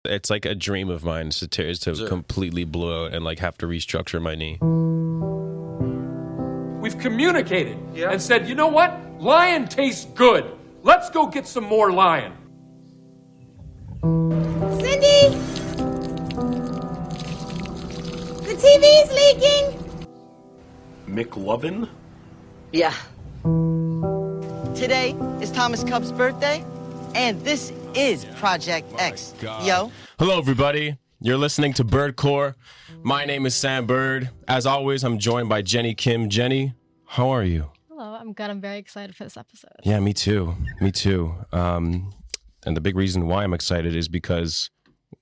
It's like a dream of mine to completely blow out and like have to restructure my knee. We've communicated and said, you know what? Lion tastes good. Let's go get some more lion. Cindy! The TV's leaking! McLovin? Yeah. Today is Thomas Cup's birthday, and this is Project X. Yo. Hello, everybody. You're listening to Birdcore. My name is Sam Bird. As always, I'm joined by Jenny Kim. Jenny, how are you? Hello, I'm good. I'm very excited for this episode. Yeah, me too. Me too. And the big reason why I'm excited is because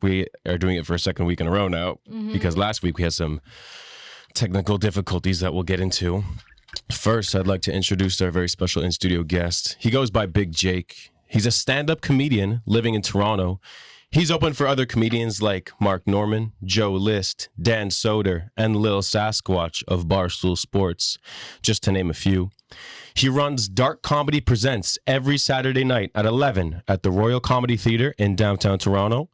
we are doing it for a second week in a row now. Because last week we had some technical difficulties that we'll get into. First, I'd like to introduce our very special in-studio guest. He goes by Big Jake. He's a stand-up comedian living in Toronto. He's open for other comedians like Mark Norman, Joe List, Dan Soder, and Lil Sasquatch of Barstool Sports, just to name a few. He runs Dark Comedy Presents every Saturday night at 11 at the Royal Comedy Theatre in downtown Toronto.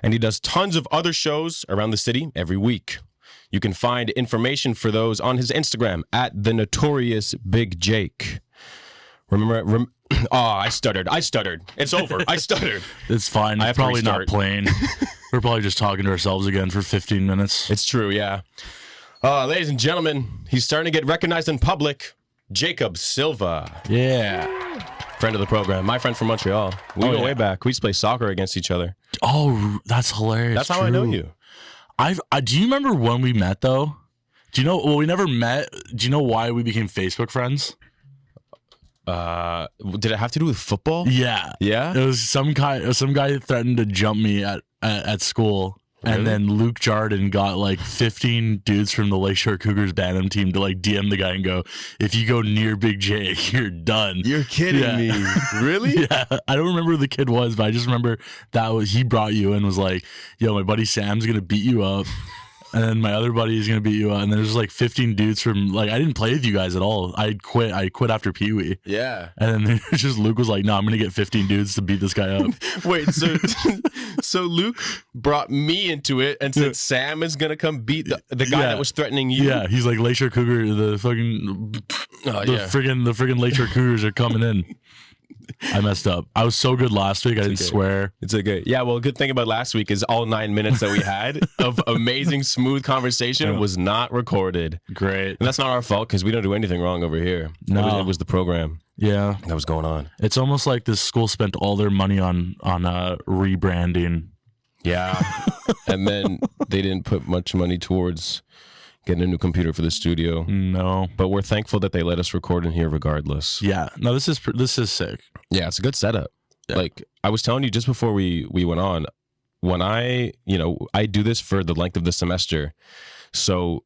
And he does tons of other shows around the city every week. You can find information for those on his Instagram at the Notorious Big Jake. I stuttered. It's over. I stuttered. It's fine. It's probably not playing. We're probably just talking to ourselves again for 15 minutes. It's true, yeah. Ladies and gentlemen, he's starting to get recognized in public. Jacob Silva. Yeah. Friend of the program. My friend from Montreal. We go way back. We used to play soccer against each other. Oh, that's hilarious. That's how I know you. Do you remember when we met, though? Do you know? Well, we never met. Do you know why we became Facebook friends? Did it have to do with football? Yeah. Yeah? It was some guy threatened to jump me at school. Really? And then Luke Jardin got like 15 dudes from the Lakeshore Cougars Bantam team to like DM the guy and go, if you go near Big Jake, you're done. You're kidding me. Really? Yeah. I don't remember who the kid was, but I just remember he brought you and was like, yo, my buddy Sam's going to beat you up. And then my other buddy is going to beat you up. And there's like 15 dudes from, like, I didn't play with you guys at all. I quit after Pee Wee. Yeah. And then just Luke was like, no, I'm going to get 15 dudes to beat this guy up. Wait, so Luke brought me into it and said Sam is going to come beat the guy that was threatening you? Yeah, he's like, Lakeshore Cougar, the friggin' Lakeshore Cougars are coming in. I messed up. I was so good last week. I didn't swear. It's okay. Yeah, well, a good thing about last week is all 9 minutes that we had of amazing, smooth conversation was not recorded. Great. And that's not our fault because we don't do anything wrong over here. No. It was the program. Yeah. That was going on. It's almost like this school spent all their money on rebranding. Yeah. And then they didn't put much money towards getting a new computer for the studio. No. But we're thankful that they let us record in here regardless. Yeah. No, this is sick. Yeah, it's a good setup. Yeah. Like I was telling you just before we went on, when I do this for the length of the semester. So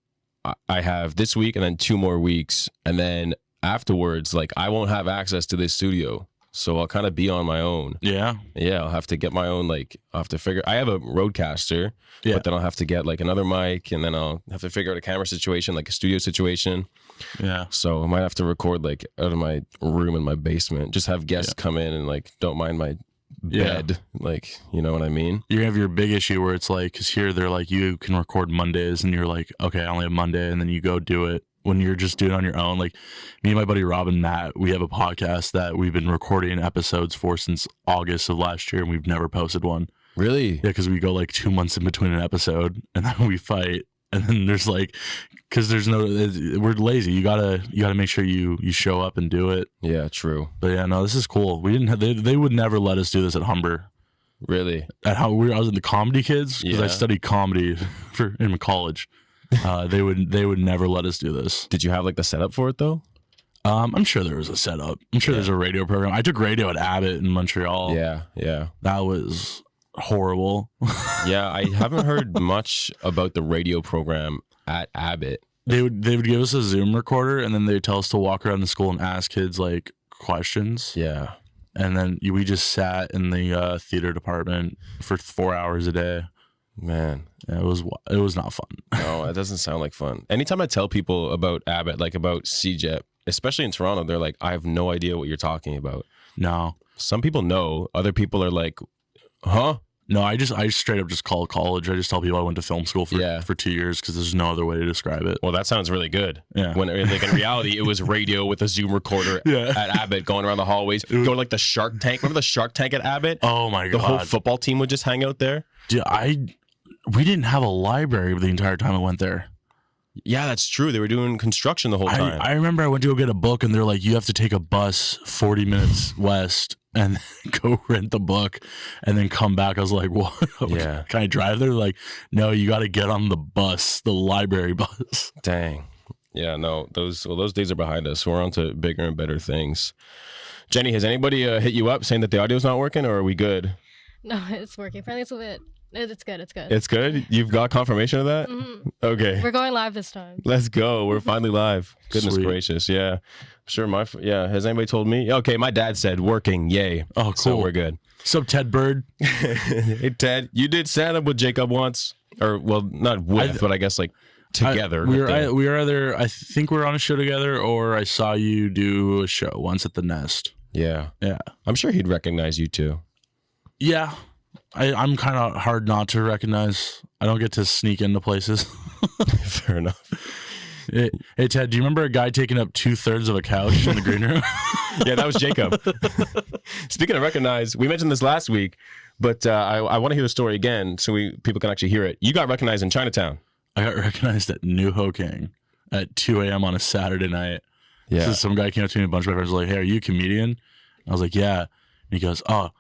I have this week and then 2 more weeks. And then afterwards, like I won't have access to this studio. So I'll kind of be on my own. Yeah. Yeah, I'll have to get my own, like, I'll have to figure, I have a Rodecaster, but then I'll have to get like another mic and then I'll have to figure out a camera situation, like a studio situation. Yeah. So I might have to record like out of my room in my basement, just have guests come in and like, don't mind my bed. Like, you know what I mean? You have your big issue where it's like, because here they're like, you can record Mondays and you're like, okay, I only have Monday. And then you go do it. When you're just doing it on your own, like me and my buddy Rob and Matt, we have a podcast that we've been recording episodes for since August of last year, and we've never posted one. Really? Yeah, because we go like 2 months in between an episode, and then we fight, and then there's like, because we're lazy. You gotta make sure you show up and do it. Yeah, true. But yeah, no, this is cool. We didn't have they would never let us do this at Humber. Really? I was in the Comedy Kids because I studied comedy in college. They would never let us do this. Did you have like the setup for it though? I'm sure there was a setup. I'm sure there's a radio program. I took radio at Abbott in Montreal. Yeah. That was horrible. Yeah, I haven't heard much about the radio program at Abbott. They would give us a Zoom recorder and then they'd tell us to walk around the school and ask kids like questions. Yeah. And then we just sat in the theater department for 4 hours a day. Man, it was not fun. No, it doesn't sound like fun. Anytime I tell people about Abbott, like about CJEP, especially in Toronto, they're like, I have no idea what you're talking about. No. Some people know. Other people are like, huh? No, I straight up just call it college. I just tell people I went to film school for 2 years because there's no other way to describe it. Well, that sounds really good. Yeah. When like in reality, it was radio with a Zoom recorder at Abbott going around the hallways. Go to like the Shark Tank. Remember the Shark Tank at Abbott? Oh my The god. whole football team would just hang out there. Dude, we didn't have a library the entire time I went there. Yeah, that's true. They were doing construction the whole time. I remember I went to go get a book and they're like, you have to take a bus 40 minutes west and go rent the book and then come back. I was like, what? Yeah. Can I drive there? Like, no, you got to get on the bus, the library bus. Dang. Yeah, no, those days are behind us. We're on to bigger and better things. Jenny, has anybody hit you up saying that the audio's not working, or are we good? No, it's working. Apparently it's a bit. It's good. It's good. It's good? You've got confirmation of that? Mhm. Okay. We're going live this time. Let's go. We're finally live. Goodness Sweet. gracious. Yeah. Sure. Has anybody told me? Okay. My dad said working. Yay. Oh, cool. So we're good. Sup, Ted Bird? Hey, Ted, you did stand up with Jacob once, or well, not with, but I guess like together. We were either, I think we were on a show together, or I saw you do a show once at the Nest. Yeah. Yeah. I'm sure he'd recognize you too. Yeah. I'm kind of hard not to recognize. I don't get to sneak into places. Fair enough. Hey, Ted, do you remember a guy taking up 2/3 of a couch in the green room? Yeah, that was Jacob. Speaking of recognize, we mentioned this last week, but I want to hear the story again so people can actually hear it. You got recognized in Chinatown. I got recognized at New Ho King at 2 a.m. on a Saturday night. Yeah. So some guy came up to me, a bunch of my friends were like, hey, are you a comedian? I was like, yeah. And he goes, oh,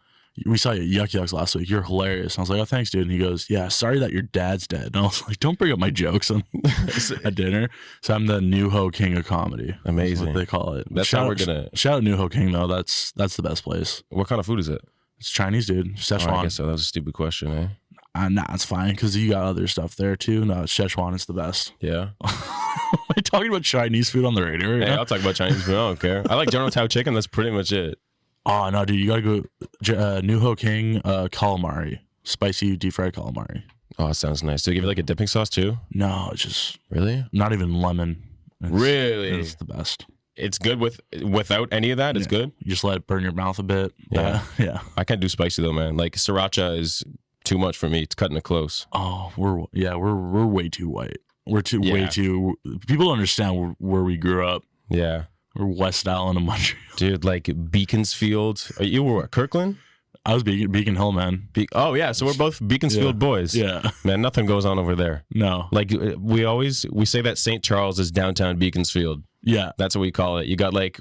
we saw you at Yuck Yucks last week. You're hilarious. And I was like, oh, thanks, dude. And he goes, yeah, sorry that your dad's dead. And I was like, don't bring up my jokes at dinner. So I'm the New Ho King of comedy. Amazing. That's what they call it. That's how we're gonna shout out New Ho King though. That's the best place. What kind of food is it? It's Chinese, dude. Szechuan. Oh, I guess so. That was a stupid question, eh? Nah, it's fine because you got other stuff there too. No, Szechuan is the best. Yeah. Am I talking about Chinese food on the radio right Hey, now? I'll talk about Chinese food. I don't care. I like General Tao chicken. That's pretty much it. Oh, no, dude. You got to go New Ho King calamari. Spicy deep fried calamari. Oh, it sounds nice. Do they give you like a dipping sauce too? No, it's just Really? not even lemon. Really? It's the best. It's good without any of that. It's good. You just let it burn your mouth a bit. Yeah. Yeah. I can't do spicy though, man. Like sriracha is too much for me. It's cutting it close. Oh, we're way too white. We're Yeah. way too. People don't understand where we grew up. Yeah. We're West Island of Montreal. Dude, like Beaconsfield. You were what, Kirkland? I was Beacon Hill, man. Oh yeah, so we're both Beaconsfield boys. Yeah. Man, nothing goes on over there. No. Like we say that St. Charles is downtown Beaconsfield. Yeah. That's what we call it. You got like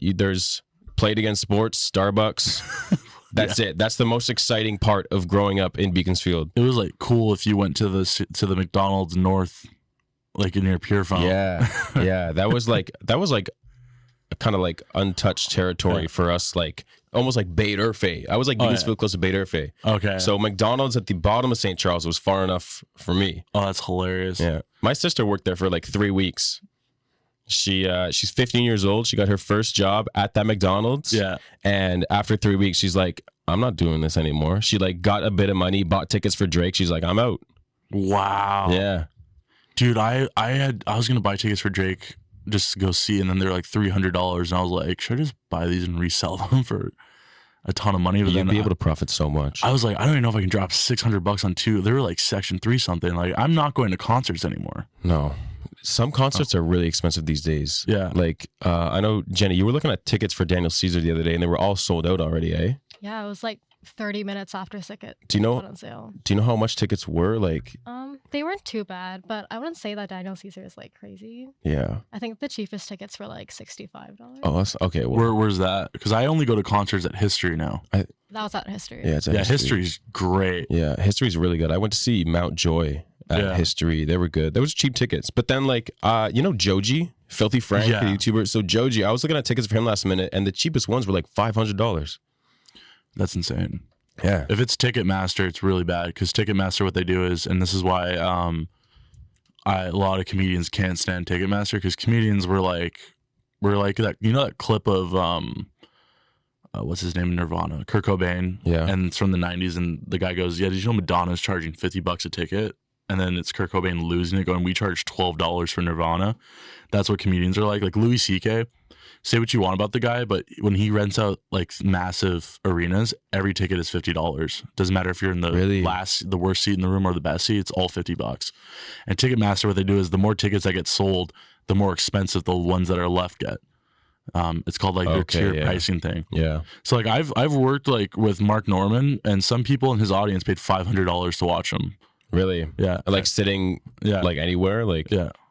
there's Played Against Sports, Starbucks. That's it. That's the most exciting part of growing up in Beaconsfield. It was like cool if you went to the McDonald's North, like near Pure Fountain. Yeah, yeah. That was like kind of like untouched territory for us, like almost like Beit Urfe. I was like Beaconsfield close to Beit Urfe. Okay. So McDonald's at the bottom of St. Charles was far enough for me. Oh, that's hilarious. Yeah. My sister worked there for like 3 weeks. She's 15 years old. She got her first job at that McDonald's. Yeah. And after 3 weeks, she's like, I'm not doing this anymore. She like got a bit of money, bought tickets for Drake. She's like, I'm out. Wow. Yeah. Dude, I was gonna buy tickets for Drake just to go see, and then they're like $300, and I was like, should I just buy these and resell them for a ton of money? But You'd then be able to profit so much. I was like, I don't even know if I can drop $600 on two. They were like Section 3 something. Like, I'm not going to concerts anymore. No. Some concerts are really expensive these days. Yeah. Like, I know, Jenny, you were looking at tickets for Daniel Caesar the other day, and they were all sold out already, eh? Yeah, it was like 30 minutes after ticket. Do you know? Put on sale. Do you know how much tickets were? Like, They weren't too bad, but I wouldn't say that Daniel Caesar is like crazy. yeah. I think the cheapest tickets were like $65. Oh, that's okay. Well, Where's that? Because I only go to concerts at History now. That was out in history. yeah, it's a Yeah, history. History's great. Yeah, History's really good. I went to see Mount Joy at Yeah. History. They were good. There was cheap tickets. But then like you know Joji, Filthy Frank, Yeah. the YouTuber. So Joji, I was looking at tickets for him last minute, and the cheapest ones were like $500. That's insane. Yeah. If it's Ticketmaster, it's really bad because Ticketmaster, what they do is, and this is why a lot of comedians can't stand Ticketmaster, because comedians were like that. You know that clip of what's his name, Nirvana, Kurt Cobain, Yeah. and it's from the '90s, and the guy goes, "Yeah, did you know Madonna's charging $50 a ticket?" And then it's Kurt Cobain losing it, going, "We charge $12 for Nirvana." That's what comedians are like. Like Louis C.K. say what you want about the guy, but when he rents out like massive arenas, every ticket is $50. Doesn't matter if you're in the the worst seat in the room or the best seat, it's all $50. And Ticketmaster, what they do is the more tickets that get sold, the more expensive the ones that are left get. It's called like their tiered pricing thing. Yeah. So like I've worked like with Mark Norman, and some people in his audience paid $500 to watch him. Really? Yeah. Like sitting like anywhere? Like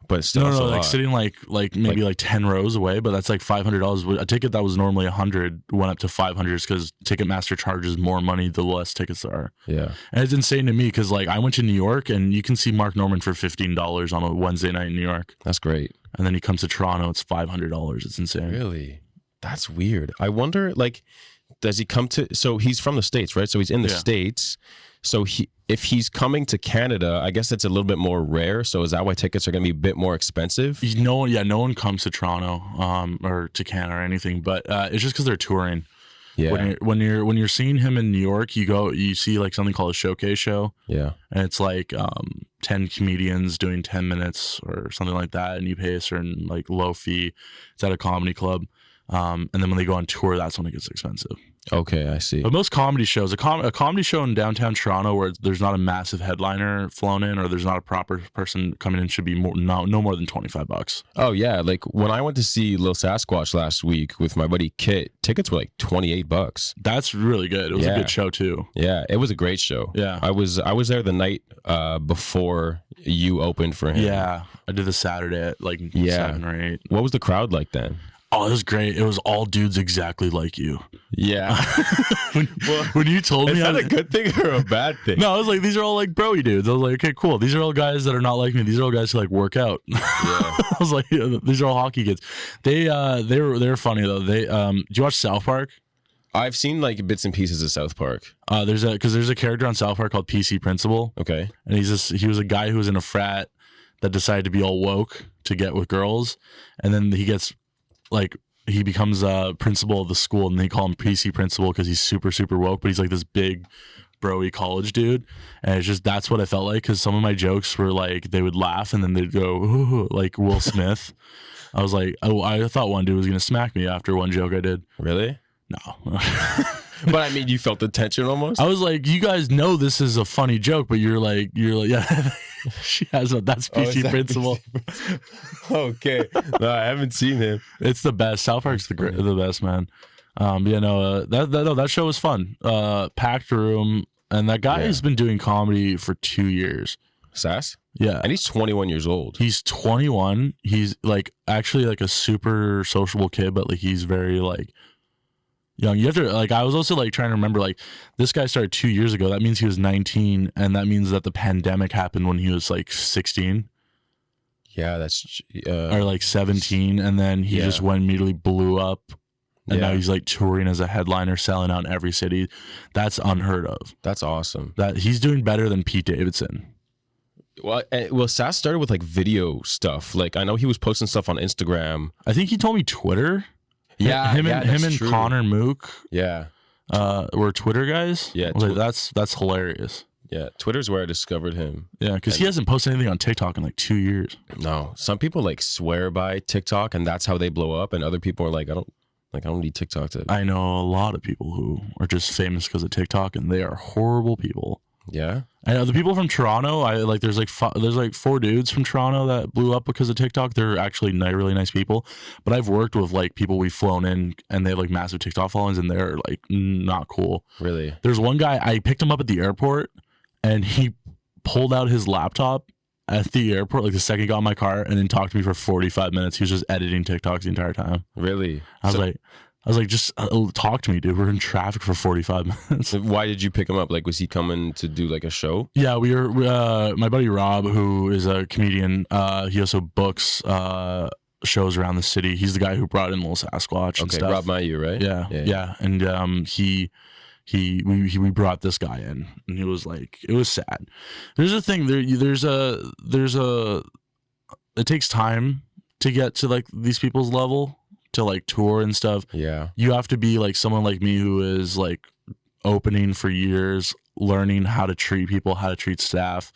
but still no, like sitting like maybe like 10 rows away, but that's like $500. A ticket that was normally $100 went up to $500 because Ticketmaster charges more money the less tickets there are. Yeah. And it's insane to me because like I went to New York and you can see Mark Norman for $15 on a Wednesday night in New York. That's great. And then he comes to Toronto, it's $500. It's insane. Really? That's weird. I wonder, like, does he come to, so he's from the States, right? So he's in the States. So if he's coming to Canada, I guess it's a little bit more rare. So is that why tickets are going to be a bit more expensive? No one comes to Toronto or to Canada or anything, but it's just because they're touring. Yeah. When you're seeing him in New York, you see like something called a showcase show. Yeah. And it's like 10 comedians doing 10 minutes or something like that, and you pay a certain like low fee. It's at a comedy club. And then when they go on tour, that's when it gets expensive. Okay, I see. But most comedy shows, a comedy show in downtown Toronto where there's not a massive headliner flown in or there's not a proper person coming in should be no more than $25. Oh yeah, like when I went to see Lil Sasquatch last week with my buddy Kit, tickets were like $28. That's really good. It was a good show too. Yeah, it was a great show. Yeah, I was there the night before you opened for him. Yeah, I did the Saturday at like 7 or 8. What was the crowd like then? Oh, it was great. It was all dudes exactly like you. Yeah. when you told me, is that a good thing or a bad thing? No, I was like, these are all like broy dudes. I was like, okay, cool. These are all guys that are not like me. These are all guys who like work out. Yeah. I was like, these are all hockey kids. They were funny though. Do you watch South Park? I've seen like bits and pieces of South Park. There's a character on South Park called PC Principal. Okay. And he was a guy who was in a frat that decided to be all woke to get with girls, and then he becomes a principal of the school, and they call him PC Principal because he's super, super woke, but he's like this big bro-y college dude. And it's just, that's what I felt like, because some of my jokes were like, they would laugh and then they'd go, ooh, like Will Smith. I was like, oh, I thought one dude was going to smack me after one joke I did. Really? No. But I mean, you felt the tension almost? I was like, you guys know this is a funny joke, but you're like, yeah. She has that's PC Principal. Okay. No, I haven't seen him. It's the best. South Park's the best, man. That show was fun. Packed room, and that guy has been doing comedy for 2 years. Sass? Yeah. And he's 21 years old. He's 21. He's like actually like a super sociable kid, but like he's very like young. You have to like, I was also like trying to remember, like, this guy started 2 years ago. That means he was 19, and that means that the pandemic happened when he was like 16. Yeah, that's or like 17, and then he just immediately blew up, and now he's like touring as a headliner, selling out in every city. That's unheard of. That's awesome. That he's doing better than Pete Davidson. Well, Sass started with like video stuff. Like, I know he was posting stuff on Instagram. I think he told me Twitter. Yeah, him and Connor Mook. Yeah, were Twitter guys. Yeah, like, that's hilarious. Yeah, Twitter's where I discovered him. Yeah, because he hasn't posted anything on TikTok in like 2 years. No, some people like swear by TikTok, and that's how they blow up. And other people are like, I don't need TikTok to. I know a lot of people who are just famous because of TikTok, and they are horrible people. Yeah, and the people from Toronto, there's like 4 dudes from Toronto that blew up because of TikTok. They're actually really nice people, but I've worked with like people we've flown in, and they have like massive TikTok followings, and they're like not cool. Really? There's one guy, I picked him up at the airport, and he pulled out his laptop at the airport, like the second he got in my car, and then talked to me for 45 minutes. He was just editing TikToks the entire time. Really? I was like, just talk to me, dude. We're in traffic for 45 minutes. Why did you pick him up? Like, was he coming to do like a show? Yeah, we were. My buddy Rob, who is a comedian, he also books shows around the city. He's the guy who brought in Lil Sasquatch and stuff. Rob Mayu, right? Yeah. And we brought this guy in, and he was like, it was sad. There's a thing it takes time to get to like these people's level, to like tour and stuff. Yeah, you have to be like someone like me who is like opening for years, learning how to treat people, how to treat staff.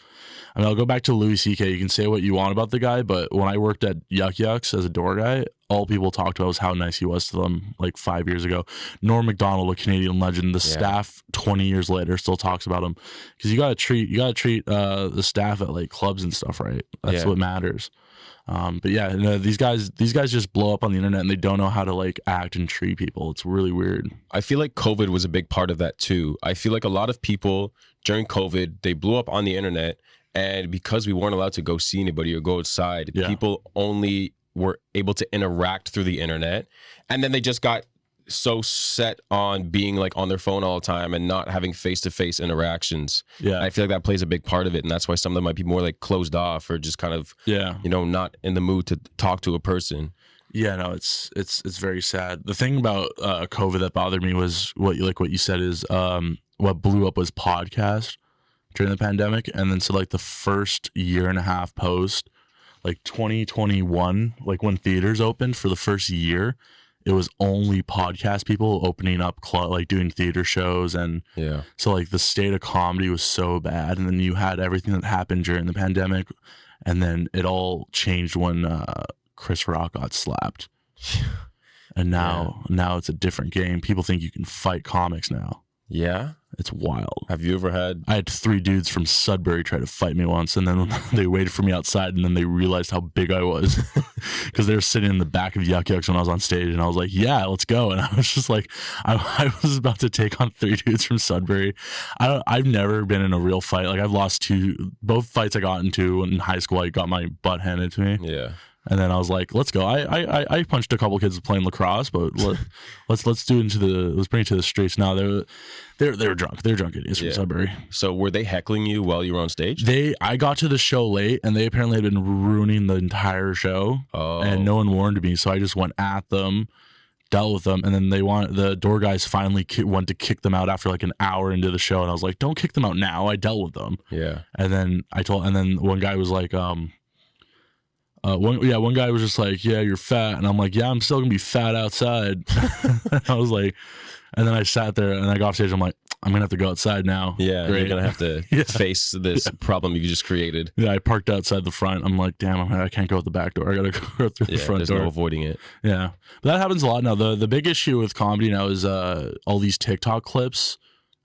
I mean, I'll go back to Louis CK. You can say what you want about the guy, but when I worked at Yuck Yucks as a door guy, all people talked about was how nice he was to them like 5 years ago. Norm Macdonald, a Canadian legend, the staff 20 years later still talks about him, because you gotta treat the staff at like clubs and stuff, right? That's what matters. But yeah, these guys just blow up on the internet and they don't know how to like act and treat people. It's really weird. I feel like COVID was a big part of that too. I feel like a lot of people during COVID, they blew up on the internet, and because we weren't allowed to go see anybody or go outside, people only were able to interact through the internet, and then they just got so set on being like on their phone all the time and not having face-to-face interactions. Yeah, I feel like that plays a big part of it, and that's why some of them might be more like closed off or just kind of not in the mood to talk to a person. Yeah, no, it's very sad. The thing about COVID that bothered me was what you said is what blew up was podcast during the pandemic, and then so like the first year and a half post, like 2021, like when theaters opened for the first year, it was only podcast people opening up like doing theater shows. And so like the state of comedy was so bad, and then you had everything that happened during the pandemic, and then it all changed when Chris Rock got slapped. And now it's a different game. People think you can fight comics now. Yeah, it's wild. Have you ever had? I had 3 dudes from Sudbury try to fight me once, and then they waited for me outside, and then they realized how big I was because they were sitting in the back of Yuck Yucks when I was on stage, and I was like, "Yeah, let's go!" And I was just like, I was about to take on 3 dudes from Sudbury. I've never been in a real fight. Like I've lost both fights I got into in high school. I got my butt handed to me. Yeah. And then I was like, "Let's go." I punched a couple kids playing lacrosse, but let's bring it to the streets now. They're drunk. They're drunk idiots from Sudbury. So were they heckling you while you were on stage? I got to the show late, and they apparently had been ruining the entire show, and no one warned me. So I just went at them, dealt with them, and then the door guys finally wanted to kick them out after like an hour into the show, and I was like, "Don't kick them out now." I dealt with them. Yeah. And then one guy was like, one guy was just like, "Yeah, you're fat," and I'm like, "Yeah, I'm still gonna be fat outside." I was like, and then I sat there and I got off stage. I'm like, "I'm gonna have to go outside now." Yeah, great. You're gonna have to face this problem you just created. Yeah, I parked outside the front. I'm like, "Damn, I can't go out the back door. I gotta go through the front door." There's no avoiding it. Yeah, but that happens a lot now. The big issue with comedy now is all these TikTok clips.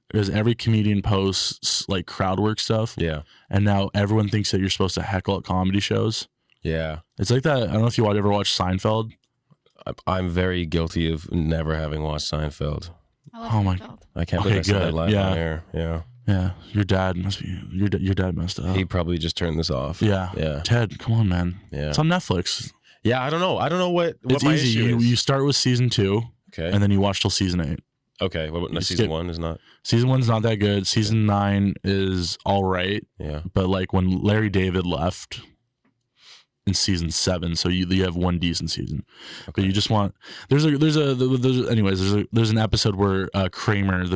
Because every comedian posts like crowd work stuff. Yeah, and now everyone thinks that you're supposed to heckle at comedy shows. Yeah. It's like that. I don't know if you ever watched Seinfeld. I'm very guilty of never having watched Seinfeld. Oh my! I can't believe I said that live on air. Yeah. Yeah. Your dad must be. Your dad messed up. He probably just turned this off. Yeah. Yeah. Ted, come on, man. Yeah. It's on Netflix. Yeah. I don't know what it's my easy. issue is. You start with season 2. Okay. And then you watch till season 8. Okay. Season 1 is not. Season 1's not that good. Season 9 is all right. Yeah. But like when Larry David left in season 7, so you have one decent season. Okay. But you just want there's an episode where Kramer, do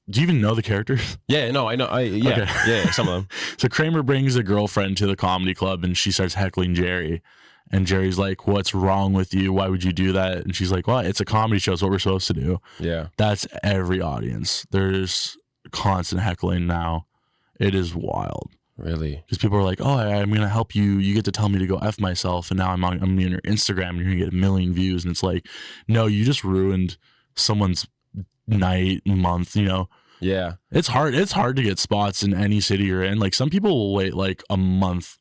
you even know the characters? Yeah, no, I know. Yeah, some of them. So Kramer brings a girlfriend to the comedy club, and she starts heckling Jerry. And Jerry's like, "What's wrong with you? Why would you do that?" And she's like, "Well, it's a comedy show. It's what we're supposed to do." Yeah. That's every audience. There's constant heckling now. It is wild. Really? Because people are like, "Oh, I'm going to help you. You get to tell me to go F myself. And now I'm on your Instagram and you're going to get 1 million views." And it's like, no, you just ruined someone's night, month, Yeah. It's hard to get spots in any city you're in. Like some people will wait like a month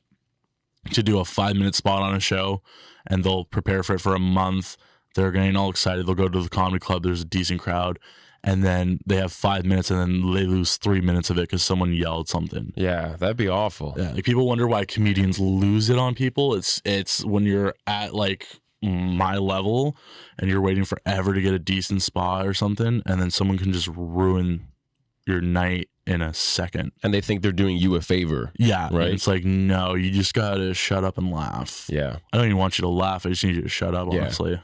to do a 5-minute spot on a show, and they'll prepare for it for a month. They're getting all excited. They'll go to the comedy club. There's a decent crowd. And then they have 5 minutes, and then they lose 3 minutes of it because someone yelled something. Yeah, that'd be awful. Yeah, like people wonder why comedians lose it on people. It's when you're at like my level and you're waiting forever to get a decent spot or something, and then someone can just ruin your night in a second. And they think they're doing you a favor. Yeah, right. It's like, no, you just gotta shut up and laugh. Yeah, I don't even want you to laugh. I just need you to shut up. Honestly.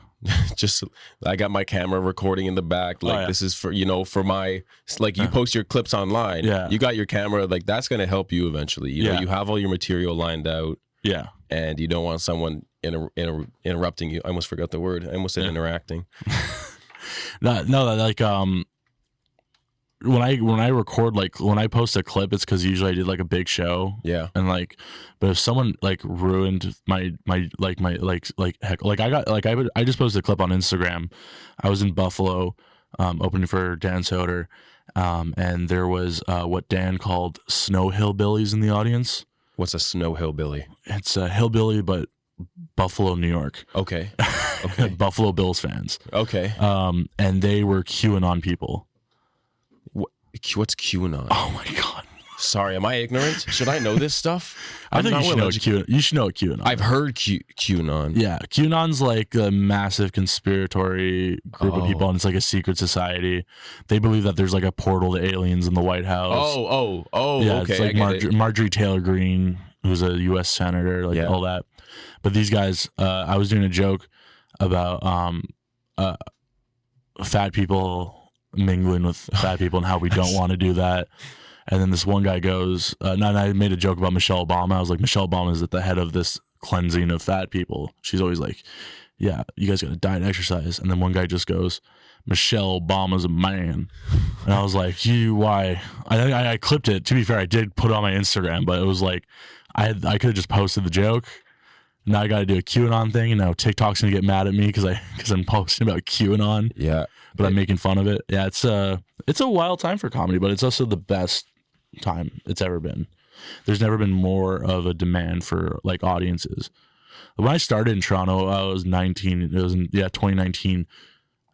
Just I got my camera recording in the back, like this is for for my, like you post your clips online, you got your camera, like that's going to help you eventually, you know, you have all your material lined out, and you don't want someone interrupting you. I almost forgot the word. I almost said interacting. No, like when I record, like when I post a clip, it's because usually I did like a big show. Yeah. And like, but if someone like ruined my heck, like I just posted a clip on Instagram. I was in Buffalo, opening for Dan Soder, and there was what Dan called snow hillbillies in the audience. What's a snow hillbilly? It's a hillbilly, but Buffalo, New York. Okay. Buffalo Bills fans. Okay. And they were QAnon people. What's QAnon? Oh my God. Sorry, am I ignorant? Should I know this stuff? I think you should know QAnon. You should know what QAnon. I've heard QAnon. Yeah, QAnon's like a massive conspiratory group of people, and it's like a secret society. They believe that there's like a portal to aliens in the White House. Yeah, It's like Marjorie Taylor Greene, who's a U.S. senator, like all that. But these guys, I was doing a joke about fat people mingling with fat people and how we don't want to do that. And then this one guy goes, and I made a joke about Michelle Obama. I was like, Michelle Obama is at the head of this cleansing of fat people. She's always like, yeah, you guys got to diet and exercise. And then one guy just goes, Michelle Obama's a man. And I was like, why? I clipped it. To be fair, I did put it on my Instagram, but it was like, I could have just posted the joke. Now I got to do a QAnon thing, and now TikTok's gonna get mad at me because I'm posting about QAnon. Yeah, but I'm making fun of it. Yeah, it's a wild time for comedy, but it's also the best time it's ever been. There's never been more of a demand for like audiences. When I started in Toronto, I was 19. It was in 2019.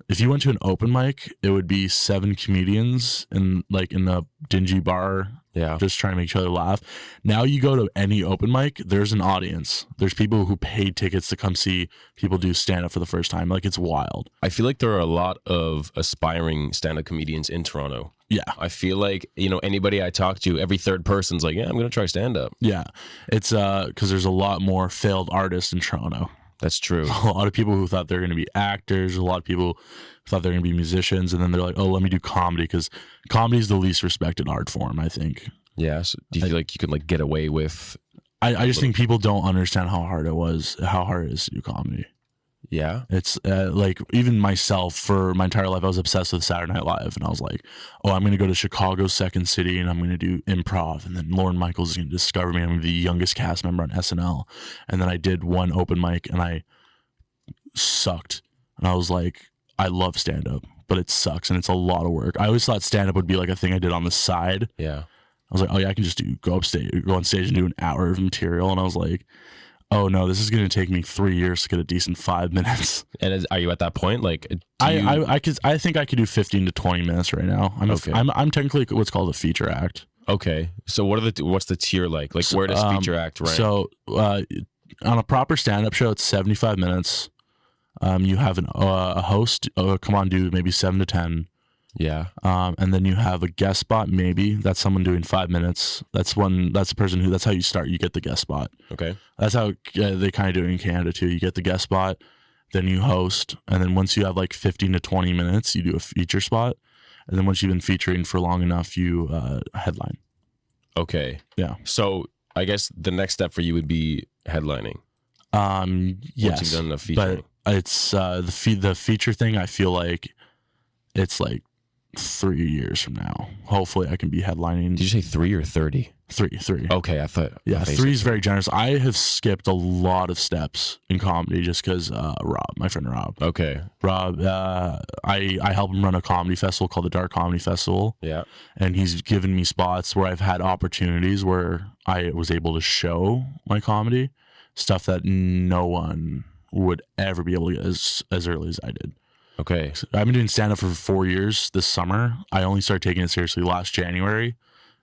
If you went to an open mic, it would be 7 comedians in a dingy bar. Yeah, just trying to make each other laugh. Now you go to any open mic, there's an audience. There's people who paid tickets to come see people do stand-up for the first time. Like, it's wild. I feel like there are a lot of aspiring stand-up comedians in Toronto. Yeah. I feel like, anybody I talk to, every third person's like, yeah, I'm going to try stand-up. Yeah. It's because there's a lot more failed artists in Toronto. That's true. A lot of people who thought they were going to be actors, a lot of people who thought they were going to be musicians, and then they're like, oh, let me do comedy, because comedy is the least respected art form, I think. Yeah. So do you feel like you could get away with... I just think people don't understand how hard it is to do comedy. Yeah. It's even myself, for my entire life, I was obsessed with Saturday Night Live, and I was like, oh, I'm going to go to Chicago's Second City and I'm going to do improv, and then Lorne Michaels is going to discover me. I'm going to be the youngest cast member on SNL. And then I did one open mic and I sucked. And I was like, I love stand-up, but it sucks and it's a lot of work. I always thought stand-up would be like a thing I did on the side. Yeah. I was like, oh yeah, I can just go on stage and do an hour of material. And I was like, oh no, this is going to take me 3 years to get a decent 5 minutes. And are you at that point? I think I could do 15 to 20 minutes right now. I'm technically what's called a feature act. Okay. So what's the tier like? Like, where does feature act rank? So on a proper stand-up show, it's 75 minutes. You have a host come on, do maybe 7 to 10. Yeah. And then you have a guest spot, maybe. That's someone doing 5 minutes. That's the person that's how you start. You get the guest spot. Okay. That's how they kind of do it in Canada too. You get the guest spot, then you host, and then once you have 15 to 20 minutes, you do a feature spot. And then once you've been featuring for long enough, you headline. Okay. Yeah. So I guess the next step for you would be headlining. Yes. Once you've done the featuring. But it's the feature thing, I feel like it's 3 years from now. Hopefully I can be headlining. Did you say 3 or 30? 3. Okay, I thought. Yeah, 3 is very generous. I have skipped a lot of steps in comedy just because my friend Rob. Okay. Rob, I help him run a comedy festival called the Dark Comedy Festival. Yeah. And he's given me spots where I've had opportunities where I was able to show my comedy, stuff that no one would ever be able to get as early as I did. Okay. I've been doing stand-up for 4 years this summer. I only started taking it seriously last January.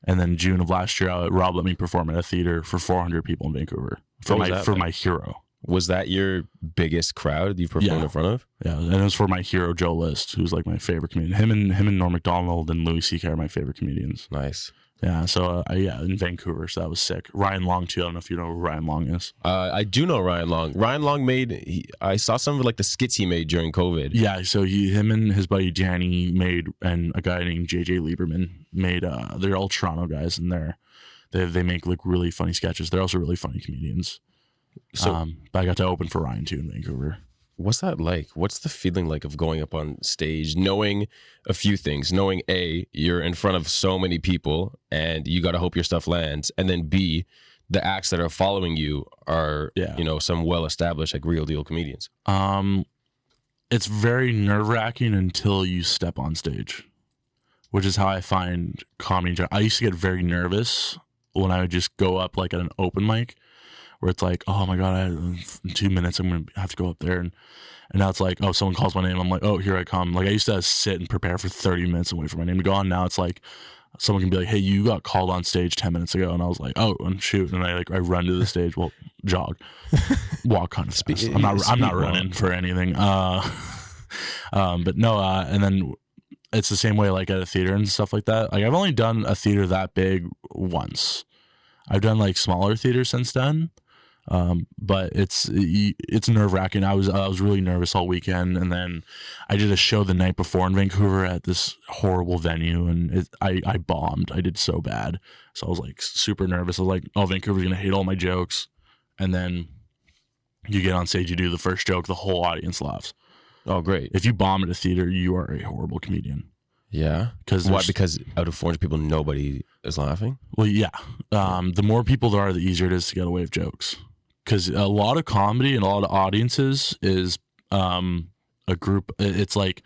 And then June of last year, Rob let me perform at a theater for 400 people in Vancouver for my hero. Was that your biggest crowd you performed in front of? Yeah, and it was for my hero, Joe List, who's my favorite comedian. Him and Norm Macdonald and Louis C.K. are my favorite comedians. Nice. Yeah, so in Vancouver, so that was sick. Ryan Long too. I don't know if you know who Ryan Long is. I do know Ryan Long. Ryan Long I saw some of the skits he made during COVID. Yeah, so him and his buddy Danny made, and a guy named JJ Lieberman made. They're all Toronto guys, and they make really funny sketches. They're also really funny comedians. So, but I got to open for Ryan too in Vancouver. What's that like? What's the feeling like of going up on stage, knowing a few things, knowing A, you're in front of so many people and you got to hope your stuff lands, and then B, the acts that are following you are, you know, some well-established, like, real deal comedians? It's very nerve-wracking until you step on stage, which is how I find comedy. I used to get very nervous when I would just go up like at an open mic, where it's like, oh my God, in 2 minutes I'm going to have to go up there. And now it's like, oh, someone calls my name. I'm like, oh, here I come. Like I used to sit and prepare for 30 minutes and wait for my name to go on. Now it's like, someone can be like, hey, you got called on stage 10 minutes ago. And I was like, oh, and shoot. And I run to the stage, well, jog, walk kind of fast. I'm not running for anything. But no, and then it's the same way like at a theater and stuff like that. Like I've only done a theater that big once. I've done like smaller theaters since then. But it's nerve-wracking. I was really nervous all weekend, and then I did a show the night before in Vancouver at this horrible venue, and I bombed. I did so bad, so I was like super nervous. I was like, oh, Vancouver's gonna hate all my jokes, and then you get on stage, you do the first joke, the whole audience laughs. Oh, great. If you bomb at a theater, you are a horrible comedian. Yeah? Why? Because out of 400 people, nobody is laughing? Well, yeah. The more people there are, the easier it is to get away with jokes. Because a lot of comedy and a lot of audiences is a group. It's like